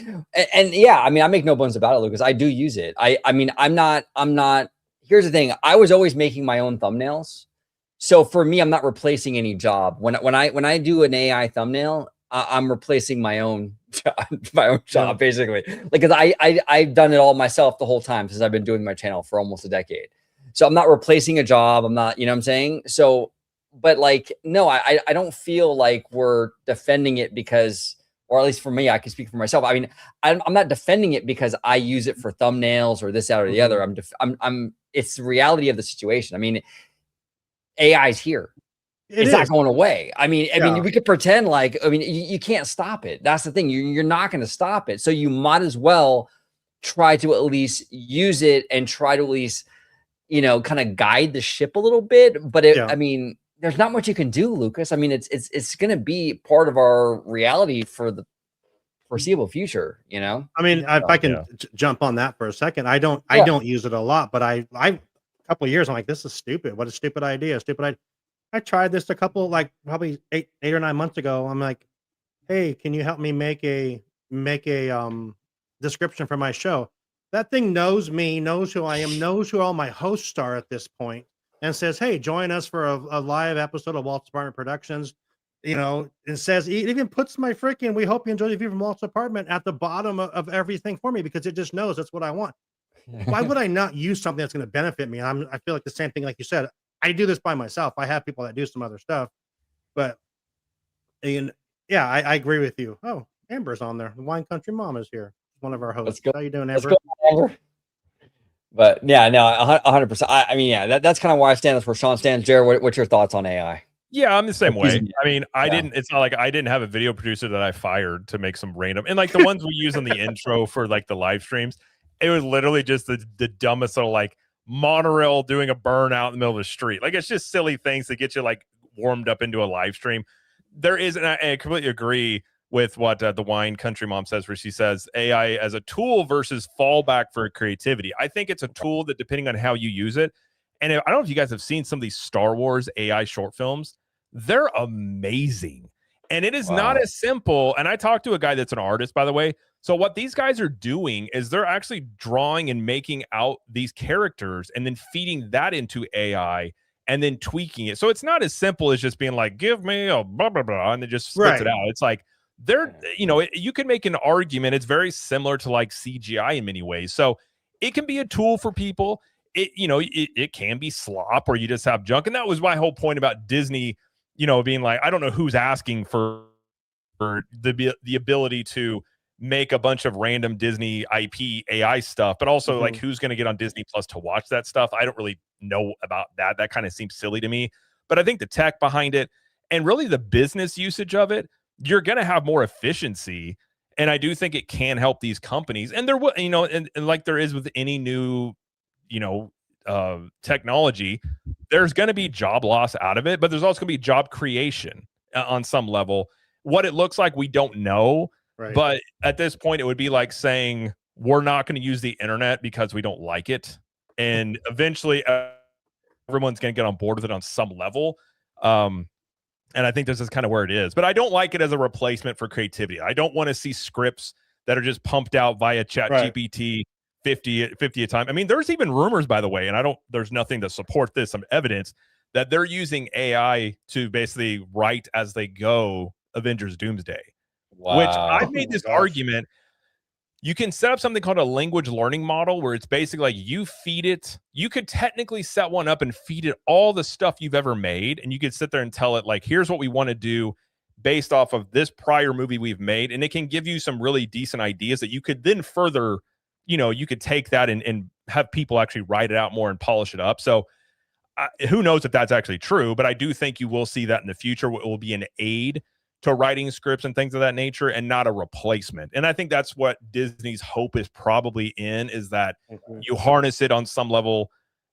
And yeah, I mean, I make no bones about it, Lucas. I do use it. I mean, I'm not. Here's the thing. I was always making my own thumbnails. So for me, I'm not replacing any job. When I do an AI thumbnail, I'm replacing my own job, basically. Like, cause I've done it all myself the whole time since I've been doing my channel for almost a decade. So I'm not replacing a job. I'm not, you know what I'm saying? So, but like, no, I don't feel like we're defending it because, or at least for me, I can speak for myself. I mean, I'm not defending it because I use it for thumbnails or this, that, or the other. It's the reality of the situation. I mean, AI is here. It's not going away. I mean, we could pretend like, I mean, you can't stop it. That's the thing. You're not going to stop it. So you might as well try to at least use it and try to at least, you know, kind of guide the ship a little bit. But I mean, there's not much you can do, Lucas. I mean, it's going to be part of our reality for the foreseeable future, you know? I mean, if I can jump on that for a second, I don't use it a lot, but I a couple of years, I'm like, this is stupid. What a stupid idea. I tried this a couple, like probably eight or 9 months ago. I'm like, hey, can you help me make a description for my show? That thing knows me, knows who I am, knows who all my hosts are at this point, and says, hey, join us for a live episode of Walt's Apartment Productions. You know, it says, it even puts my freaking "we hope you enjoy the view from Walt's apartment" at the bottom of everything for me because it just knows that's what I want. Why would I not use something that's going to benefit me? I feel like the same thing, like you said. I do this by myself. I have people that do some other stuff, but yeah, I agree with you. Oh, Amber's on there. The Wine Country Mom is here. One of our hosts. How you doing, Amber? Amber. But yeah, no, 100%. I mean, yeah, that's kind of why I stand. That's where Shawn stands. Jared, what's your thoughts on AI? Yeah, I'm the same way. I mean, it's not like I didn't have a video producer that I fired to make some random, and like the ones we use on the intro for like the live streams, it was literally just the dumbest little like monorail doing a burnout in the middle of the street. Like, it's just silly things that get you like warmed up into a live stream. There is, and I completely agree with what the Wine Country Mom says, where she says AI as a tool versus fallback for creativity. I think it's a tool that, depending on how you use it, and I don't know if you guys have seen some of these Star Wars AI short films. They're amazing. And it is not as simple. And I talked to a guy that's an artist, by the way. So what these guys are doing is they're actually drawing and making out these characters and then feeding that into AI and then tweaking it. So it's not as simple as just being like, give me a blah, blah, blah, and it just spits it out. It's like, you can make an argument. It's very similar to like CGI in many ways. So it can be a tool for people. It can be slop, or you just have junk. And that was my whole point about Disney, being like, I don't know who's asking for the ability to make a bunch of random Disney IP AI stuff, but also like who's going to get on Disney Plus to watch that stuff. I don't really know about that. That kind of seems silly to me, but I think the tech behind it and really the business usage of it, you're going to have more efficiency. And I do think it can help these companies. And there will, and like there is with any new, technology, there's going to be job loss out of it, but there's also going to be job creation on some level. What it looks like, we don't know. Right. But at this point, it would be like saying we're not going to use the internet because we don't like it. And eventually, everyone's going to get on board with it on some level. And I think this is kind of where it is. But I don't like it as a replacement for creativity. I don't want to see scripts that are just pumped out via ChatGPT 50 a time. I mean, there's even rumors, by the way, and there's nothing to support this, some evidence that they're using AI to basically write as they go Avengers Doomsday. Wow. Which I've made this argument. You can set up something called a language learning model where it's basically like you feed it. You could technically set one up and feed it all the stuff you've ever made. And you could sit there and tell it, like, here's what we want to do based off of this prior movie we've made. And it can give you some really decent ideas that you could then further, you could take that and have people actually write it out more and polish it up. So who knows if that's actually true, but I do think you will see that in the future. It will be an aid to writing scripts and things of that nature and not a replacement. And I think that's what Disney's hope is probably in, is that you harness it on some level,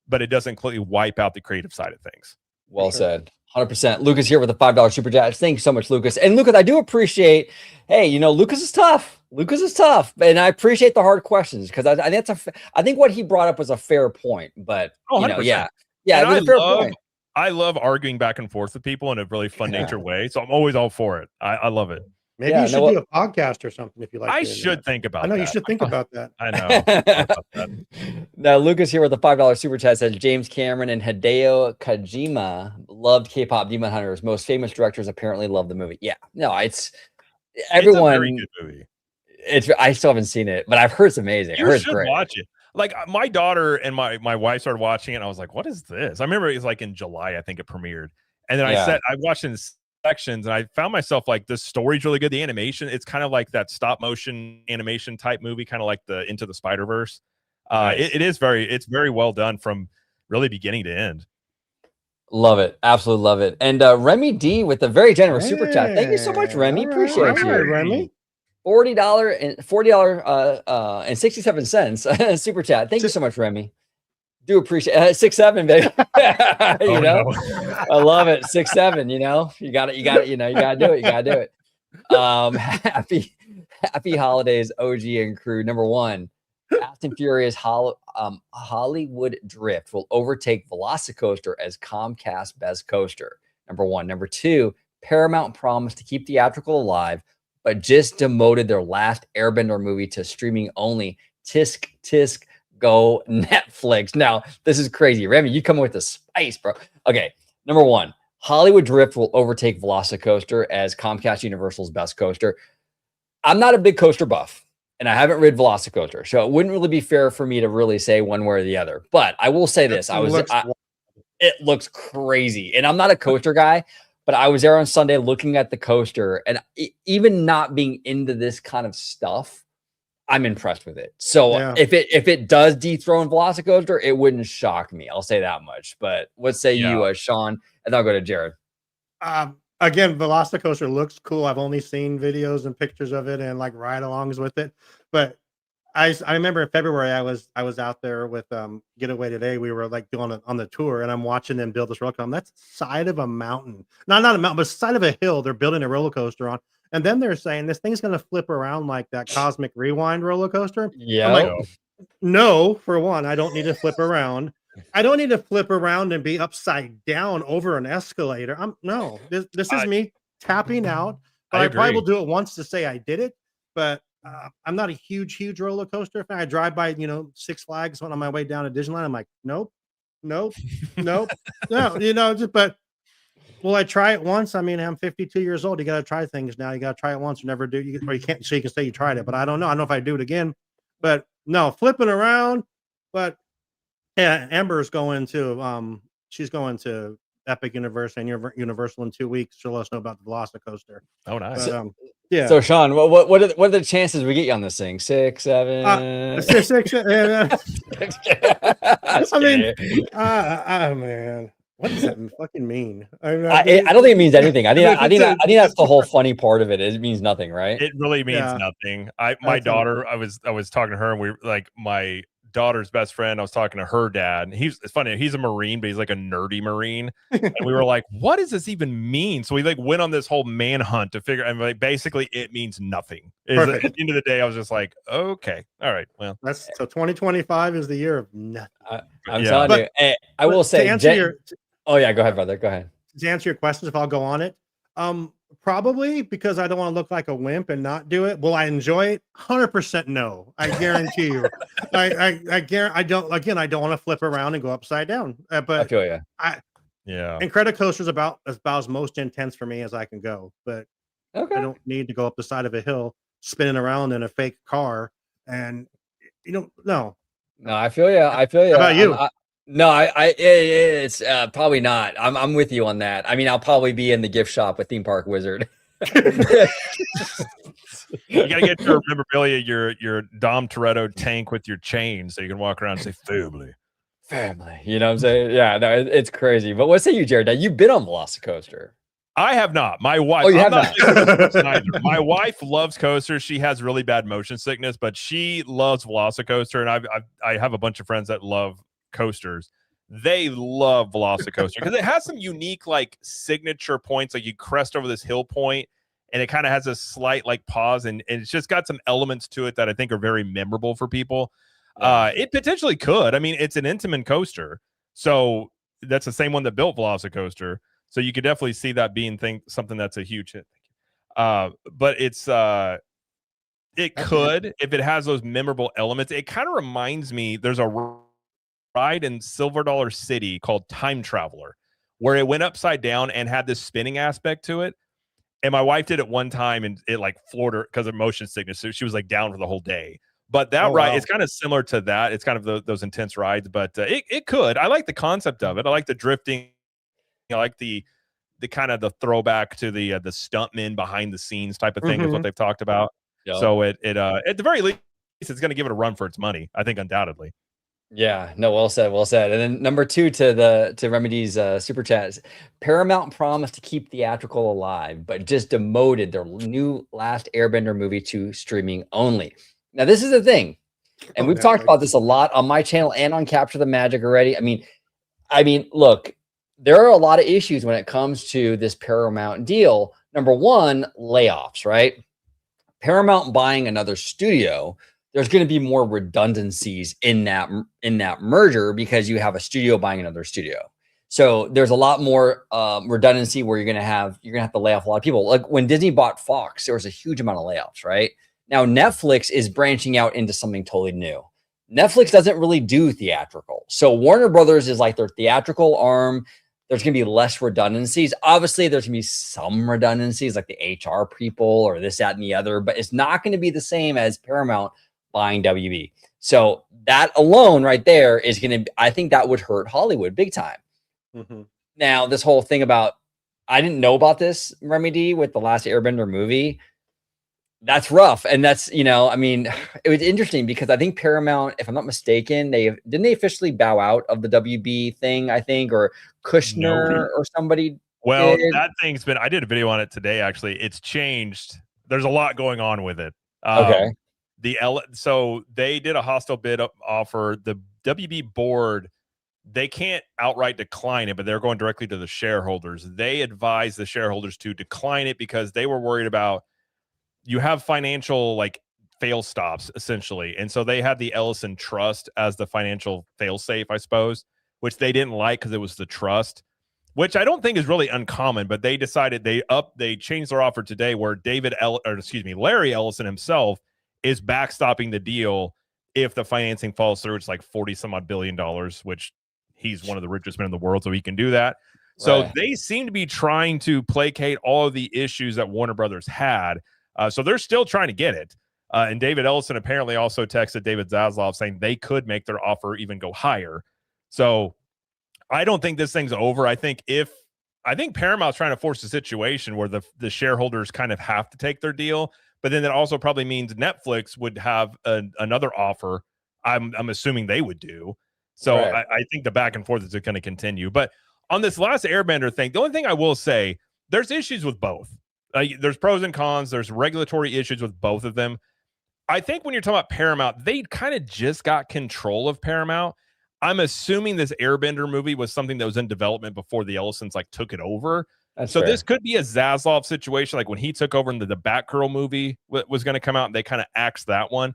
but it doesn't completely wipe out the creative side of things. Well said. 100%. Lucas here with a $5 super chat. Thank you so much, Lucas. And Lucas, I do appreciate, hey, you know, Lucas is tough. Lucas is tough. And I appreciate the hard questions because I think I think what he brought up was a fair point. But you know, yeah. Yeah, and it was a fair point. I love arguing back and forth with people in a really fun nature way. So I'm always all for it. I love it. Maybe you should do a podcast or something if you like. I should think about that. I know you should think about that. I know. Now, Lucas here with a $5 super chat says James Cameron and Hideo Kojima loved K-pop Demon Hunters. Most famous directors apparently love the movie. Yeah, no, it's everyone. It's a very good movie. I still haven't seen it, but I've heard it's amazing. You should watch it. Like my daughter and my wife started watching it, and I was like, "What is this?" I remember it was like in July, I think it premiered, and then I watched it in sections, and I found myself like, the story's really good. The animation, it's kind of like that stop motion animation type movie, kind of like the Into the Spider-Verse. It's very well done from really beginning to end. Love it, absolutely love it. And Remy D with a very generous super chat. Thank you so much, Remy. Appreciate you, Remy. $40 and 67 cents super chat. Thank you so much, Remy. Do appreciate 6'7", baby. You know, no. I love it. 6'7", you know, you got it, you got to do it. You got to do it. Happy holidays, OG and crew. Number one, Fast and Furious Hollywood Drift will overtake Velocicoaster as Comcast best coaster. Number one. Number two, Paramount promised to keep theatrical alive, but just demoted their last Airbender movie to streaming only. Tisk, tisk, go Netflix. Now, this is crazy. Remy, you come with the spice, bro. Okay, number one, Hollywood Drift will overtake Velocicoaster as Comcast Universal's best coaster. I'm not a big coaster buff, and I haven't ridden Velocicoaster, so it wouldn't really be fair for me to really say one way or the other. But I will say this. It looks crazy, and I'm not a coaster guy, but I was there on Sunday looking at the coaster, and even not being into this kind of stuff, I'm impressed with it. So if it does dethrone Velocicoaster, it wouldn't shock me. I'll say that much. But what say you, Shawn? And then I'll go to Jared. Again, Velocicoaster looks cool. I've only seen videos and pictures of it and like ride-alongs with it. But I remember in February I was out there with Getaway Today. We were like doing on the tour, and I'm watching them build this roller coaster. That's side of a mountain, not a mountain, but side of a hill. They're building a roller coaster on. And then they're saying this thing's going to flip around like that Cosmic Rewind roller coaster. Yeah. Like, no, for one, I don't need to flip around. I don't need to flip around and be upside down over an escalator. No, this is me tapping out. But I probably will do it once to say I did it. But I'm not a huge roller coaster fan. I drive by, Six Flags when on my way down to Disneyland. I'm like, nope, no, but will I try it once? I mean, I'm 52 years old. You got to try things now. You got to try it once or never do. Or you can't, so you can say you tried it, but I don't know. I don't know if I do it again. But no, flipping around. But yeah, Amber's going to she's going to Epic Universe and Universal in 2 weeks. She'll let us know about the Velocicoaster. Oh, nice. But, yeah. So Shawn, what are the chances we get you on this thing? 6, 7, 6. I mean, man. What does that fucking mean? I don't think it means anything. I think that's the whole funny part of it. It means nothing, right? It really means nothing. My daughter, I was talking to her, and we like my daughter's best friend. I was talking to her dad. And it's funny. He's a Marine, but he's like a nerdy Marine. And we were like, "What does this even mean?" So we like went on this whole manhunt to figure. And like basically, it means nothing. At the end of the day, I was just like, "Okay, all right, well." So 2025 is the year of nothing. I'm telling you. Hey, I will say. Oh yeah, go ahead, brother. Go ahead. To answer your questions, if I'll go on it, probably because I don't want to look like a wimp and not do it. Will I enjoy it? 100% no. I guarantee you. I don't. Again, I don't want to flip around and go upside down. But I feel you. And Credit Coaster is about as most intense for me as I can go. But I don't need to go up the side of a hill, spinning around in a fake car, and no. No, I feel you. I feel you. How about you? It's probably not. I'm with you on that. I mean, I'll probably be in the gift shop with Theme Park Wizard. You gotta get your memorabilia, your Dom Toretto tank with your chain, so you can walk around and say family. You know what I'm saying? Yeah, no, it's crazy. But what say you, Jared? Now you've been on Velocicoaster. I have not. My wife. Oh, you have not. My wife loves coasters. She has really bad motion sickness, but she loves Velocicoaster, and I have a bunch of friends that love coasters. they love Velocicoaster because it has some unique like signature points. Like you crest over this hill point and it kind of has a slight like pause and it's just got some elements to it that I think are very memorable for people. Yeah. It potentially could. I mean, it's an Intamin coaster. So that's the same one that built Velocicoaster. So you could definitely see that being something that's a huge hit. But it's it could, if it has those memorable elements. It kind of reminds me, there's a ride in Silver Dollar City called Time Traveler, where it went upside down and had this spinning aspect to it. And my wife did it one time and it like floored her because of motion sickness. So she was like down for the whole day. But that ride, it's kind of similar to that. It's kind of those intense rides, but it could. I like the concept of it. I like the drifting. I like the kind of the throwback to the stuntmen behind the scenes type of thing is what they've talked about. Yep. So it at the very least, it's going to give it a run for its money. I think undoubtedly. Yeah, no, well said, well said. And then number 2 to Remedy's super chats. Paramount promised to keep theatrical alive, but just demoted their new Last Airbender movie to streaming only. Now, this is the thing, and we've talked about this a lot on my channel and on Capture the Magic already. I mean, look, there are a lot of issues when it comes to this Paramount deal. Number 1, layoffs, right? Paramount buying another studio, there's going to be more redundancies in that merger because you have a studio buying another studio. So there's a lot more redundancy where you're going to have to lay off a lot of people. Like when Disney bought Fox, there was a huge amount of layoffs, right? Now Netflix is branching out into something totally new. Netflix doesn't really do theatrical. So Warner Brothers is like their theatrical arm. There's going to be less redundancies. Obviously, there's going to be some redundancies like the HR people or this, that, and the other, but it's not going to be the same as Paramount buying WB. So that alone right there is going to, I think that would hurt Hollywood big time. Now, this whole thing about, I didn't know about this, Remedy, with the Last Airbender movie. That's rough. And that's, I mean, it was interesting because I think Paramount, if I'm not mistaken, didn't they officially bow out of the WB thing, I think, or Kushner or somebody. Well, that thing's been, I did a video on it today, actually. It's changed. There's a lot going on with it. Okay. So they did a hostile bid offer. The WB board, they can't outright decline it, but they're going directly to the shareholders. They advised the shareholders to decline it because they were worried about, you have financial like fail stops essentially. And so they had the Ellison Trust as the financial fail safe, I suppose, which they didn't like because it was the trust, which I don't think is really uncommon, but they decided they changed their offer today where Larry Ellison himself is backstopping the deal if the financing falls through. It's like 40 some odd billion dollars, which he's one of the richest men in the world, so he can do that. So they seem to be trying to placate all of the issues that Warner Brothers had. So they're still trying to get it. And David Ellison apparently also texted David Zaslav saying they could make their offer even go higher. So I don't think this thing's over. I think Paramount's trying to force a situation where the shareholders kind of have to take their deal, but then that also probably means Netflix would have another offer. I'm assuming they would do. So I think the back and forth is going to continue. But on this Last Airbender thing, the only thing I will say, there's issues with both. There's pros and cons. There's regulatory issues with both of them. I think when you're talking about Paramount, they kind of just got control of Paramount. I'm assuming this Airbender movie was something that was in development before the Ellisons like took it over. That's so fair. This could be a Zaslav situation, like when he took over and the Batgirl movie was going to come out and they kind of axed that one.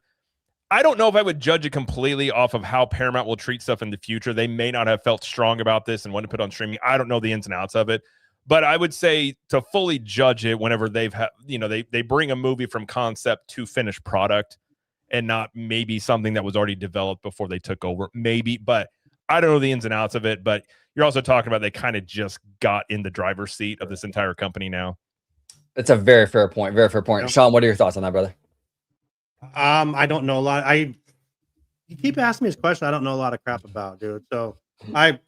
I don't know if I would judge it completely off of how Paramount will treat stuff in the future. They may not have felt strong about this and want to put it on streaming. I don't know the ins and outs of it. But I would say to fully judge it whenever they bring a movie from concept to finished product and not maybe something that was already developed before they took over. Maybe, but I don't know the ins and outs of it. But you're also talking about they kind of just got in the driver's seat of this entire company now. That's a very fair point. Very fair point. Yep. Shawn, what are your thoughts on that, brother? I don't know a lot. You keep asking me this question I don't know a lot of crap about, dude. So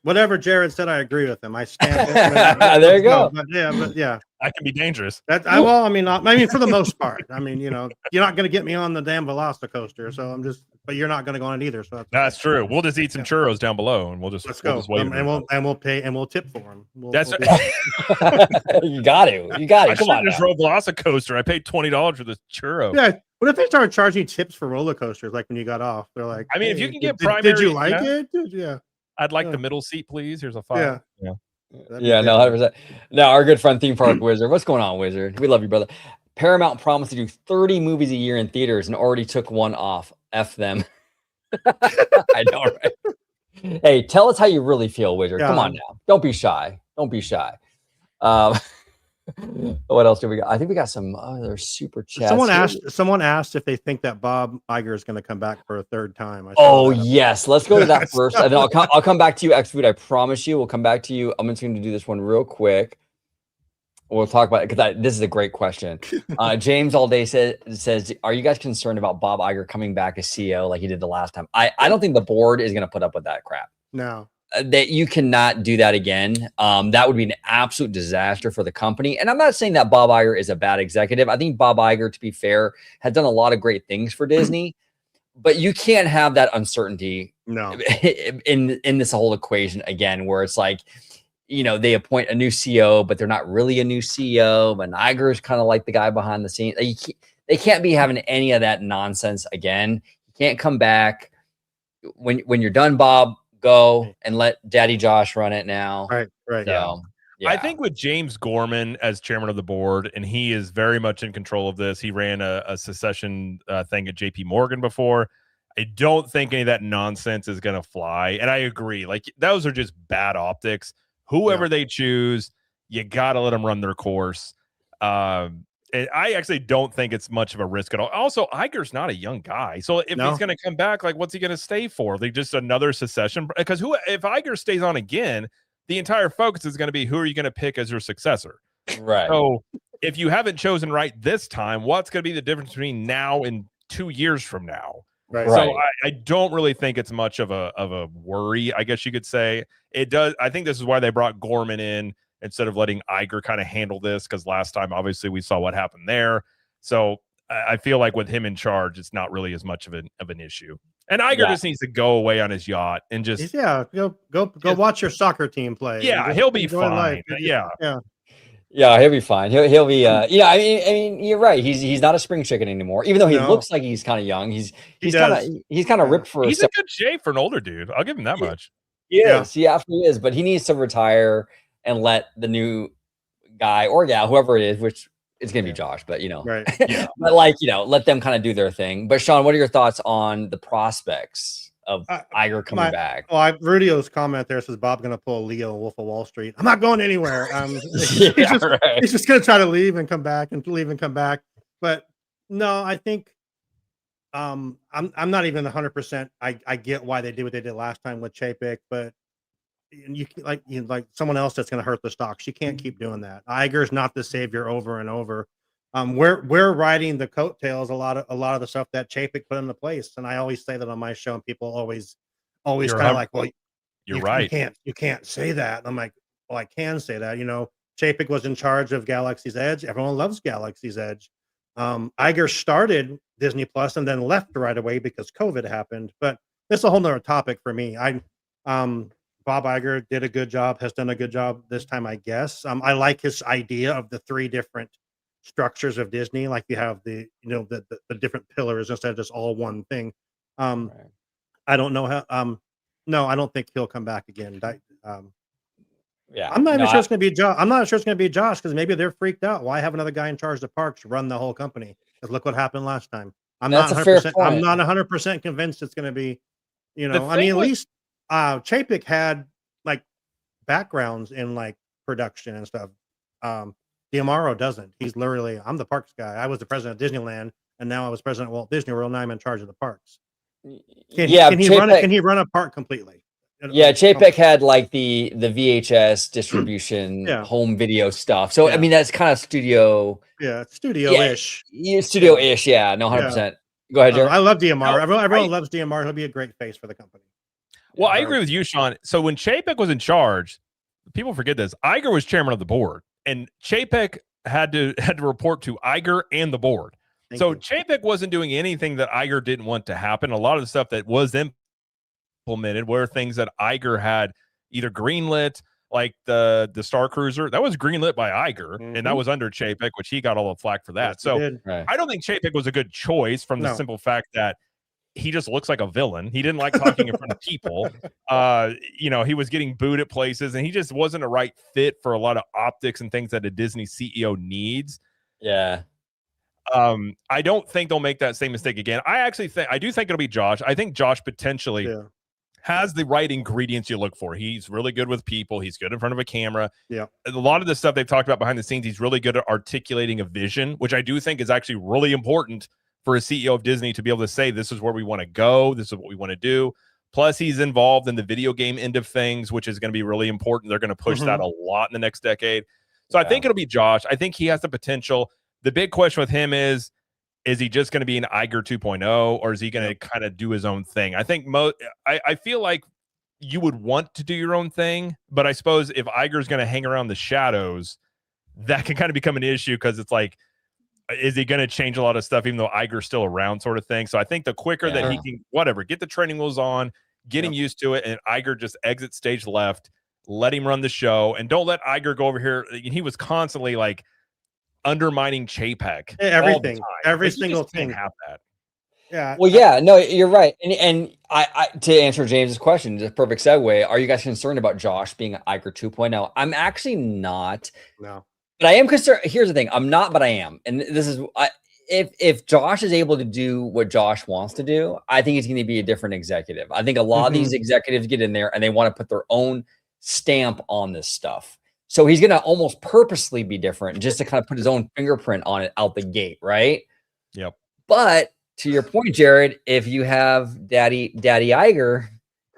whatever Jared said, I agree with him. I stand there you go. But yeah. That can be dangerous. For the most part. I mean, you're not going to get me on the damn Velocicoaster, so but you're not going to go on it either. So that's true. We'll just eat some churros down below, and let's go. We'll pay and we'll tip for them. You got to. I come on. Just rode Velocicoaster. I paid $20 for this churro. Yeah. What if they started charging tips for roller coasters, like when you got off? They're like, I mean, if you can get primary, did you like it? Yeah. I'd like the middle seat, please. Here's a $5. Yeah, no, 100%. Now, our good friend Theme Park Wizard. What's going on, Wizard? We love you, brother. Paramount promised to do 30 movies a year in theaters and already took one off. F them. I know, right? Hey, tell us how you really feel, Wizard. Come on now. Don't be shy. Don't be shy. What else do we got? I think we got some other super chats. Someone asked if they think that Bob Iger is going to come back for a third time. Oh yes, let's go to that first, and then I'll come back to you, X Food. I promise you, we'll come back to you. I'm just going to do this one real quick. We'll talk about it because this is a great question. James all day says, "Are you guys concerned about Bob Iger coming back as CEO like he did the last time?" I don't think the board is going to put up with that crap. No. That you cannot do that again. That would be an absolute disaster for the company. And I'm not saying that Bob Iger is a bad executive. I think Bob Iger, to be fair, has done a lot of great things for Disney, but you can't have that uncertainty in this whole equation again, where it's like, they appoint a new CEO, but they're not really a new CEO. And Iger is kind of like the guy behind the scenes. They can't be having any of that nonsense again. You can't come back. When you're done, Bob, go and let Daddy Josh run it now. Right. So, yeah. I think with James Gorman as chairman of the board, and he is very much in control of this. He ran a secession thing at JP Morgan before. I don't think any of that nonsense is going to fly. And I agree. Like, those are just bad optics. Whoever they choose, you got to let them run their course. And I actually don't think it's much of a risk at all. Also, Iger's not a young guy. So if he's going to come back, like, what's he going to stay for? Like, just another secession? Because if Iger stays on again, the entire focus is going to be, who are you going to pick as your successor? Right. So if you haven't chosen right this time, what's going to be the difference between now and 2 years from now? Right. So I don't really think it's much of a worry, I guess you could say. It does. I think this is why they brought Gorman in instead of letting Iger kind of handle this, because last time, obviously, we saw what happened there. So I feel like with him in charge, it's not really as much of an issue. And Iger just needs to go away on his yacht and just go watch your soccer team play. Yeah, he'll be fine. Yeah, he'll be fine. He'll be. I mean, you're right. He's not a spring chicken anymore. Even though he looks like he's kind of young, he's kind of ripped for. He's in good shape for an older dude. I'll give him that much. Yes, he absolutely is. But he needs to retire and let the new guy or gal, whoever it is, which it's going to be Josh, but but let them kind of do their thing. But Shawn, what are your thoughts on the prospects of Iger coming back? Well, Rudio's comment there says Bob's going to pull a Leo Wolf of Wall Street. I'm not going anywhere. He's just going to try to leave and come back and leave and come back. But no, I think I'm not even 100%. I get why they did what they did last time with Chapek, but you like someone else that's going to hurt the stocks. You can't keep doing that. Iger's not the savior over and over. We're riding the coattails a lot of the stuff that Chapek put into place, and I always say that on my show, and people always kind of like, well, you're right. You can't say that. And I'm like, well, I can say that. Chapek was in charge of Galaxy's Edge. Everyone loves Galaxy's Edge. Iger started Disney Plus and then left right away because COVID happened. But it's a whole nother topic for me. Bob Iger did a good job, has done a good job this time, I guess. I like his idea of the 3 different structures of Disney. Like you have the different pillars instead of just all one thing. I don't know how. No, I don't think he'll come back again. I'm not even sure it's going to be Josh. I'm not sure it's going to be Josh because maybe they're freaked out. Why have another guy in charge of the parks run the whole company? Because look what happened last time. I'm not 100% convinced it's going to be. I mean, at least Chapek had like backgrounds in like production and stuff. D'Amaro doesn't. He's literally, I'm the parks guy. I was the president of Disneyland, and now I was president of Walt Disney World. Now I'm in charge of the parks. Can he run a park completely? Yeah, Chapek had like the VHS distribution, home video stuff. So I mean, that's kind of studio. Yeah, studio-ish. Studio-ish. Yeah, no, 100%. Go ahead, Jared. I love D'Amaro. Everyone loves D'Amaro. He'll be a great face for the company. Well, I agree with you, Shawn. So when Chapek was in charge, people forget this. Iger was chairman of the board, and Chapek had to report to Iger and the board. Chapek wasn't doing anything that Iger didn't want to happen. A lot of the stuff that was implemented were things that Iger had either greenlit, like the Star Cruiser. That was greenlit by Iger, and that was under Chapek, which he got all the flack for that. I don't think Chapek was a good choice from the simple fact that he just looks like a villain. He didn't like talking in front of people. You know, he was getting booed at places, and he just wasn't a right fit for a lot of optics and things that a Disney CEO needs. Yeah. I don't think they'll make that same mistake again. I do think it'll be Josh. I think Josh potentially has the right ingredients you look for. He's really good with people. He's good in front of a camera. Yeah. A lot of the stuff they've talked about behind the scenes, he's really good at articulating a vision, which I do think is actually really important for a CEO of Disney to be able to say, this is where we want to go. This is what we want to do. Plus, he's involved in the video game end of things, which is going to be really important. They're going to push that a lot in the next decade. So I think it'll be Josh. I think he has the potential. The big question with him is he just going to be an Iger 2.0, or is he going to kind of do his own thing? I think I feel like you would want to do your own thing, but I suppose if Iger's going to hang around the shadows, that can kind of become an issue, because it's like, is he going to change a lot of stuff even though Iger's still around, sort of thing? So I think the quicker that he can, get the training wheels on, get him used to it, and Iger just exit stage left, let him run the show, and don't let Iger go over here. He was constantly like undermining Chapek. Everything, every single thing. Can't have that. Yeah. Well, yeah, no, you're right. And I to answer James's question, just perfect segue. Are you guys concerned about Josh being Iger 2.0? I'm actually not. No. But I am concerned. Here's the thing. I'm not, but I am. And this is if Josh is able to do what Josh wants to do, I think he's going to be a different executive. I think a lot of these executives get in there and they want to put their own stamp on this stuff. So he's going to almost purposely be different just to kind of put his own fingerprint on it out the gate, right? Yep. But to your point, Jared, if you have Daddy Iger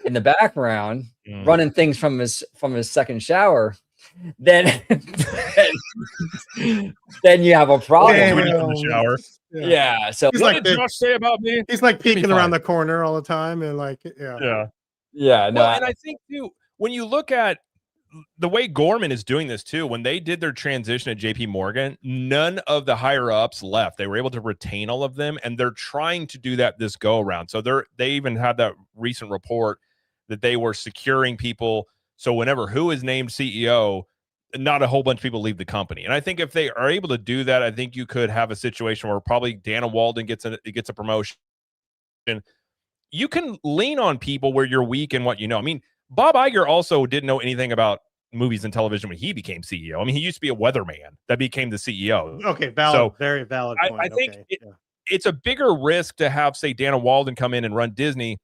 in the background running things from his second shower, then you have a problem. In the shower. Yeah. So what did Josh say about me? He's like peeking around the corner all the time, and like, No, well, and I think too, when you look at the way Gorman is doing this too, when they did their transition at JP Morgan, none of the higher ups left. They were able to retain all of them, and they're trying to do that this go around. So they even had that recent report that they were securing people. So whenever who is named CEO, not a whole bunch of people leave the company. And I think if they are able to do that, I think you could have a situation where probably Dana Walden gets a promotion. You can lean on people where you're weak in what you know. I mean, Bob Iger also didn't know anything about movies and television when he became CEO. I mean, he used to be a weatherman that became the CEO. Okay, valid, very valid point. I think it's a bigger risk to have, say, Dana Walden come in and run Disney,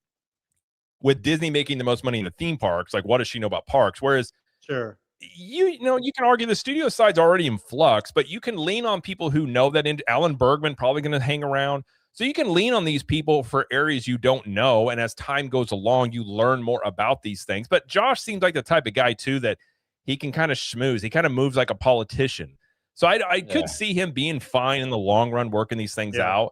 with Disney making the most money in the theme parks. Like, what does she know about parks? Whereas, you know, you can argue the studio side's already in flux, but you can lean on people who know that. Alan Bergman probably going to hang around. So you can lean on these people for areas you don't know. And as time goes along, you learn more about these things. But Josh seems like the type of guy, too, that he can kind of schmooze. He kind of moves like a politician. So I could see him being fine in the long run, working these things out.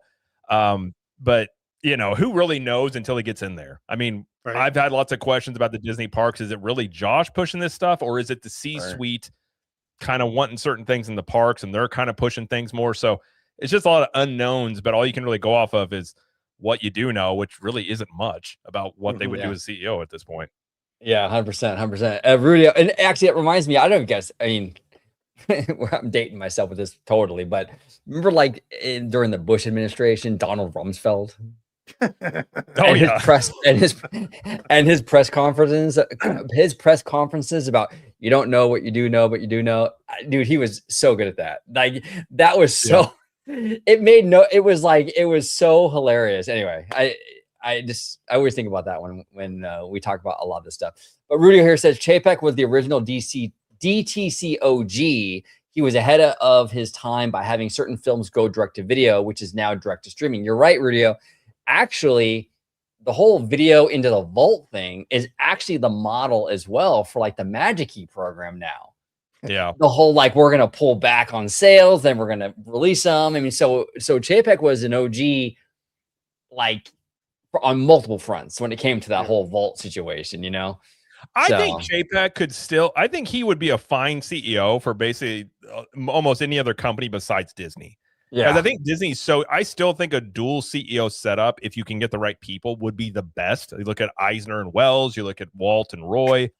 But, you know, who really knows until he gets in there? I mean, I've had lots of questions about the Disney parks. Is it really Josh pushing this stuff, or is it the C-suite kind of wanting certain things in the parks and they're kind of pushing things more? So it's just a lot of unknowns, but all you can really go off of is what you do know, which really isn't much about what they would do as CEO at this point. Yeah, 100%, 100%. Rudy, and actually, it reminds me. I don't guess. I mean, I'm dating myself with this totally, but remember, like during the Bush administration, Donald Rumsfeld. His press conferences about you don't know what you do know, but you do know. Dude, he was so good at that. Like that was so. It was so hilarious. Anyway, I always think about that when we talk about a lot of this stuff. But Rudy here says Chapek was the original DTC OG. He was ahead of his time by having certain films go direct to video, which is now direct to streaming. You're right, Rudy. Actually, the whole video into the vault thing is actually the model as well for like the Magic Key program now. Yeah. The whole like we're gonna pull back on sales, then we're gonna release them. I mean, so Chapek was an OG like on multiple fronts when it came to that whole vault situation, you know. I think Chapek could still. I think he would be a fine CEO for basically almost any other company besides Disney. Yeah, because I think Disney's I still think a dual CEO setup, if you can get the right people, would be the best. You look at Eisner and Wells, you look at Walt and Roy.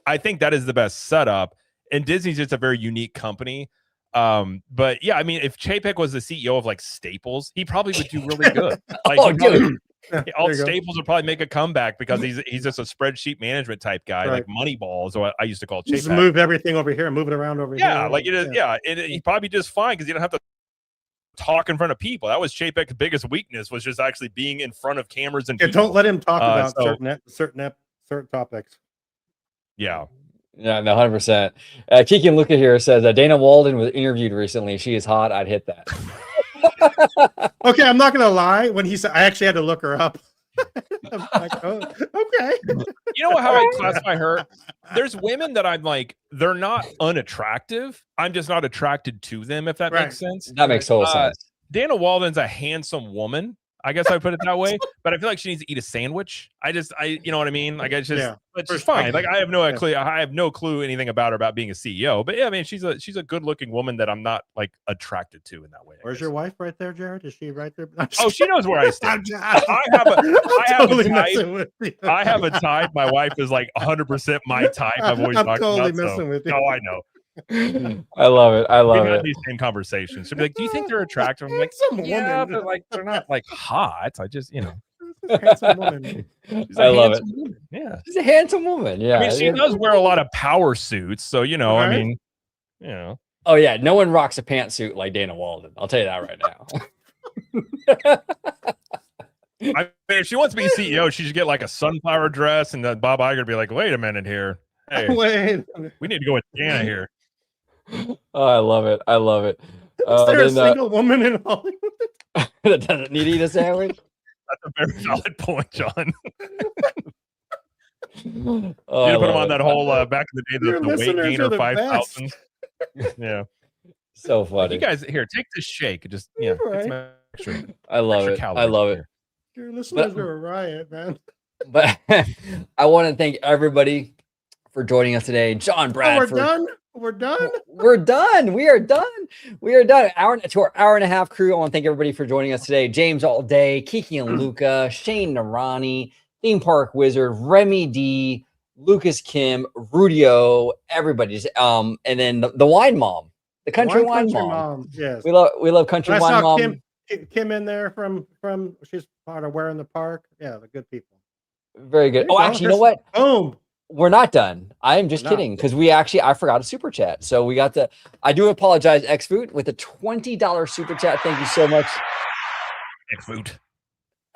I think that is the best setup. And Disney's just a very unique company. But yeah, I mean, if Chapek was the CEO of like Staples, he probably would do really good. Like, Alt Staples will probably make a comeback because he's just a spreadsheet management type guy, like Moneyball is what I used to call. Just move everything over here, move it around over here. Like it is. Yeah, he'd probably be just fine because you don't have to talk in front of people. That was Chapek's biggest weakness, was just actually being in front of cameras and don't let him talk about certain topics. Yeah, no, 100%. Kiki and Luca here says Dana Walden was interviewed recently. She is hot. I'd hit that. Okay, I'm not gonna lie. When he said, I actually had to look her up. I'm like, oh, okay. You know how I classify her? There's women that I'm like, they're not unattractive. I'm just not attracted to them, if that makes sense. That makes total sense. Dana Walden's a handsome woman. I guess I put it that way, but I feel like she needs to eat a sandwich. You know what I mean? Like, it's just fine. Like, I have no clue anything about her about being a CEO, but yeah, I mean, she's a good looking woman that I'm not like attracted to in that way. Where's your wife right there, Jared? Is she right there? Oh, she knows where I stand. I have a type. My wife is like 100% my type. I've always talked about. Messing with you. Oh, I know. I love it. I love it. These same conversations. She'll be like, "Do you think they're attractive?" I'm like, "Yeah, but like they're not like hot. I just, handsome woman. I love it. Woman. Yeah, she's a handsome woman. Yeah, I mean, she does wear a lot of power suits, so I mean, Oh yeah, no one rocks a pantsuit like Dana Walden. I'll tell you that right now. I mean, if she wants to be CEO, she should get like a sunflower dress, and then Bob Iger be like, "Wait a minute here, hey, we need to go with Dana here." Oh, I love it. I love it. Is there a single woman in Hollywood that doesn't need to eat a sandwich? That's a very valid point, John. You put him on that whole back in the day, the weight gainer 5,000. Yeah, so funny. You guys here, take this shake. Just I love it. I love it. Your listeners are a riot, man. But I want to thank everybody for joining us today. John Bradford. We're done. We're done. We're done. We are done. We are done. To our hour and a half crew, I want to thank everybody for joining us today. James All Day, Kiki and Luca, Shane Narani, Theme Park Wizard, Remy D, Lucas Kim, Rudio, everybody. And then the Wine Mom, the Country Wine Mom. Yes, we love Country Wine Mom. Kim in there from she's part of Where in the Park. Yeah, the good people. Very good. Oh, actually, you know what? Boom. We're not done. I am just kidding, because I forgot a super chat. So we got I do apologize, Xfoot, with a $20 super chat. Thank you so much.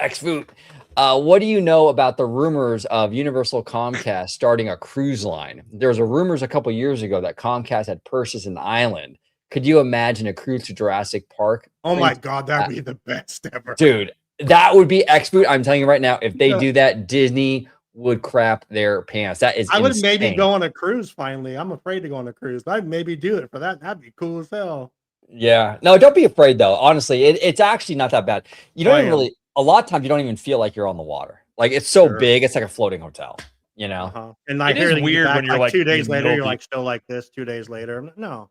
Xfoot. What do you know about the rumors of Universal Comcast starting a cruise line? There was a rumors a couple years ago that Comcast had purchased an island. Could you imagine a cruise to Jurassic Park? Oh my God, that'd be the best ever. Dude, that would be Xfoot. I'm telling you right now, if they do that, Disney would crap their pants. That is I would maybe go on a cruise finally. I'm afraid to go on a cruise. I'd maybe do it for that. That'd be cool as hell. Yeah. No, don't be afraid though. Honestly, it's actually not that bad. You don't even really, a lot of times you don't even feel like you're on the water. Like, it's so big, it's like a floating hotel, And I hear weird when you're like 2 days later, you're like still like this 2 days later. No.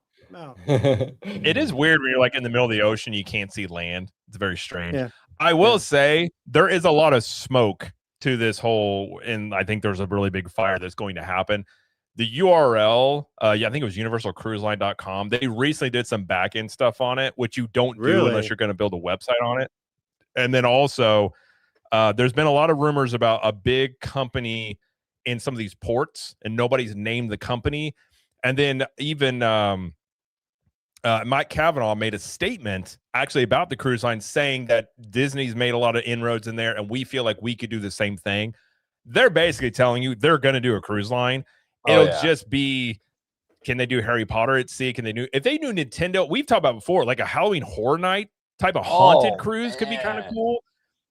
It is weird when you're like in the middle of the ocean, you can't see land. It's very strange. Yeah. I will say there is a lot of smoke to this whole, and I think there's a really big fire that's going to happen. The URL, I think it was universalcruiseline.com. They recently did some back end stuff on it, which you don't do unless you're going to build a website on it. And then also, there's been a lot of rumors about a big company in some of these ports, and nobody's named the company. And then even Mike Cavanaugh made a statement actually about the cruise line, saying that Disney's made a lot of inroads in there and we feel like we could do the same thing. They're basically telling you they're going to do a cruise line. It'll just be, can they do Harry Potter at sea? Can they do, if they do Nintendo, we've talked about before, like a Halloween Horror Night type of haunted cruise could be kind of cool.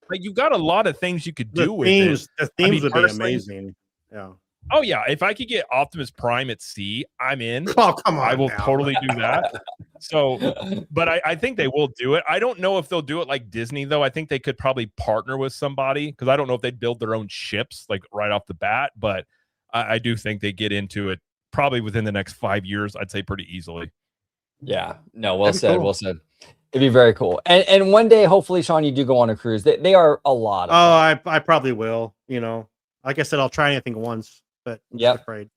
Like, you've got a lot of things you could do with it. The themes would be amazing. Yeah. Oh yeah, if I could get Optimus Prime at sea, I'm in. Oh, come on. I will totally do that. So, but I think they will do it. I don't know if they'll do it like Disney, though. I think they could probably partner with somebody, because I don't know if they'd build their own ships like right off the bat, but I do think they get into it probably within the next 5 years, I'd say pretty easily. Yeah, no, well said. Cool. Well said. It'd be very cool. And one day, hopefully, Shawn, you do go on a cruise. They are a lot of fun. I probably will. Like I said, I'll try anything once, but I'm just afraid.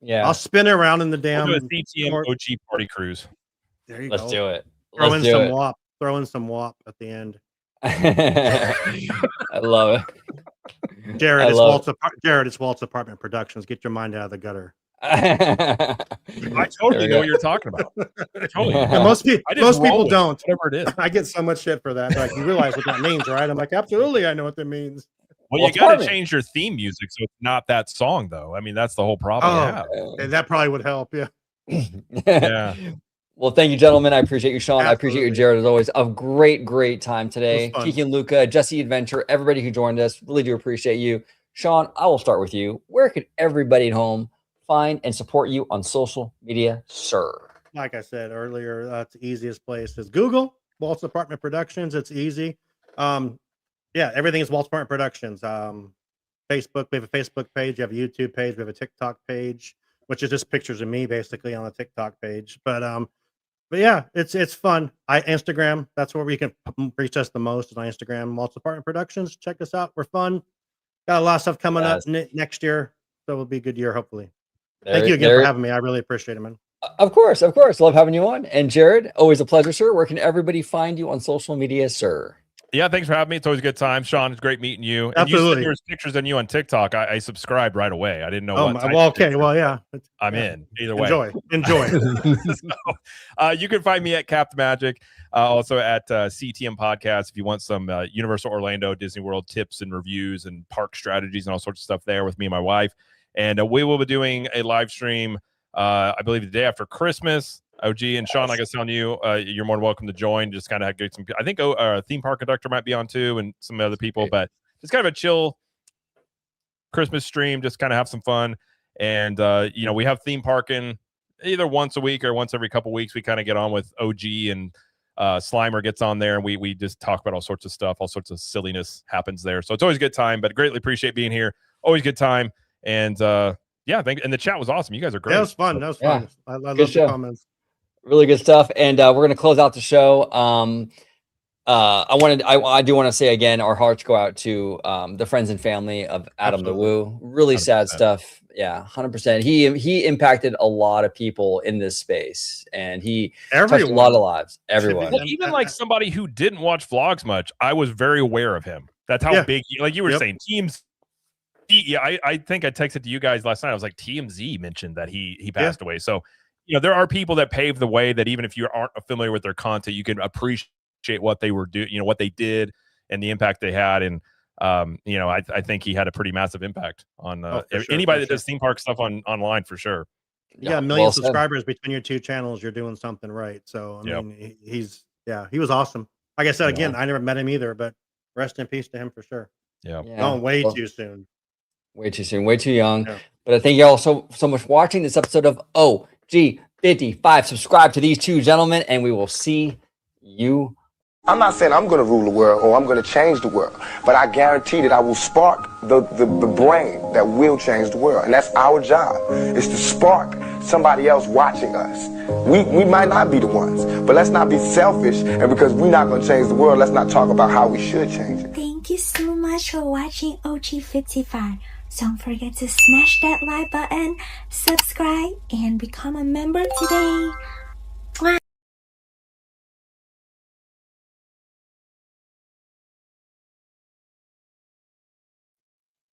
Yeah, I'll spin around in the damn we'll do a CTM OG party cruise. There you go. Let's do it. Throw in some WAP at the end. I love it. Jared, it's Walt's Apartment Productions. Get your mind out of the gutter. I totally know what you're talking about. Totally. And most people don't. Whatever it is. I get so much shit for that. Like, you realize what that means, right? I'm like, absolutely, I know what that means. Well, you got to change your theme music so it's not that song, though. I mean, that's the whole problem. And that probably would help. Yeah. Yeah. Well, thank you, gentlemen. I appreciate you, Shawn. Absolutely. I appreciate you, Jared, as always. A great time today. Kiki and Luca, Jesse Adventure, everybody who joined us, really do appreciate you. Shawn, I will start with you. Where can everybody at home find and support you on social media, sir? Like I said earlier, the easiest place is Google, Walt's Apartment Productions. It's easy. Yeah, everything is Walt's Apartment Productions. Facebook, we have a Facebook page. You have a YouTube page. We have a TikTok page, which is just pictures of me basically on the TikTok page. But yeah, it's fun. Instagram, that's where we can reach us the most, is on Instagram, Walt's Apartment Productions. Check us out. We're fun. Got a lot of stuff coming up next year, so it'll be a good year, hopefully. Thank you again for having me. I really appreciate it, man. Of course. Love having you on. And Jared, always a pleasure, sir. Where can everybody find you on social media, sir? Yeah, thanks for having me. It's always a good time. Shawn, it's great meeting you. And absolutely. You said there was pictures of you on TikTok. I subscribed right away. I didn't know what. Well, okay. Well, yeah. I'm in. Either way. Enjoy. So, you can find me at Captain Magic, also at CTM Podcast if you want some Universal Orlando, Disney World tips and reviews and park strategies and all sorts of stuff there with me and my wife. And we will be doing a live stream, I believe, the day after Christmas. OG and Shawn, like I was telling you, you're more than welcome to join. Just kind of get some. I think theme park conductor might be on too, and some other people. But just kind of a chill Christmas stream. Just kind of have some fun. And we have theme parking either once a week or once every couple weeks. We kind of get on with OG and Slimer gets on there, and we just talk about all sorts of stuff. All sorts of silliness happens there. So it's always a good time. But greatly appreciate being here. Always good time. And yeah, and the chat was awesome. You guys are great. That was fun. That was fun. Yeah. I love the comments. Really good stuff. And we're going to close out the show. I do want to say again, our hearts go out to the friends and family of Adam the Woo. Really 100%. Sad stuff. Yeah, 100%. He impacted a lot of people in this space, and he touched a lot of lives. Everyone. Well, even like somebody who didn't watch vlogs much, I was very aware of him. That's how big, like you were saying, teams. Yeah, I think I texted to you guys last night. I was like, TMZ mentioned that he passed away. So, there are people that paved the way that even if you aren't familiar with their content, you can appreciate what they were doing, what they did and the impact they had. And, I think he had a pretty massive impact on anybody that does theme park stuff online for sure. Yeah, 1 million subscribers between your two channels. You're doing something right. So, I mean, he was awesome. Like I said, again, I never met him either, but rest in peace to him for sure. Yeah. Gone way too soon. Way too soon, way too young. Yeah. But I thank you all so much for watching this episode of OG55. Subscribe to these two gentlemen, and we will see you. I'm not saying I'm going to rule the world or I'm going to change the world, but I guarantee that I will spark the brain that will change the world. And that's our job, is to spark somebody else watching us. We might not be the ones, but let's not be selfish. And because we're not going to change the world, let's not talk about how we should change it. Thank you so much for watching OG55. Don't forget to smash that like button, subscribe, and become a member today.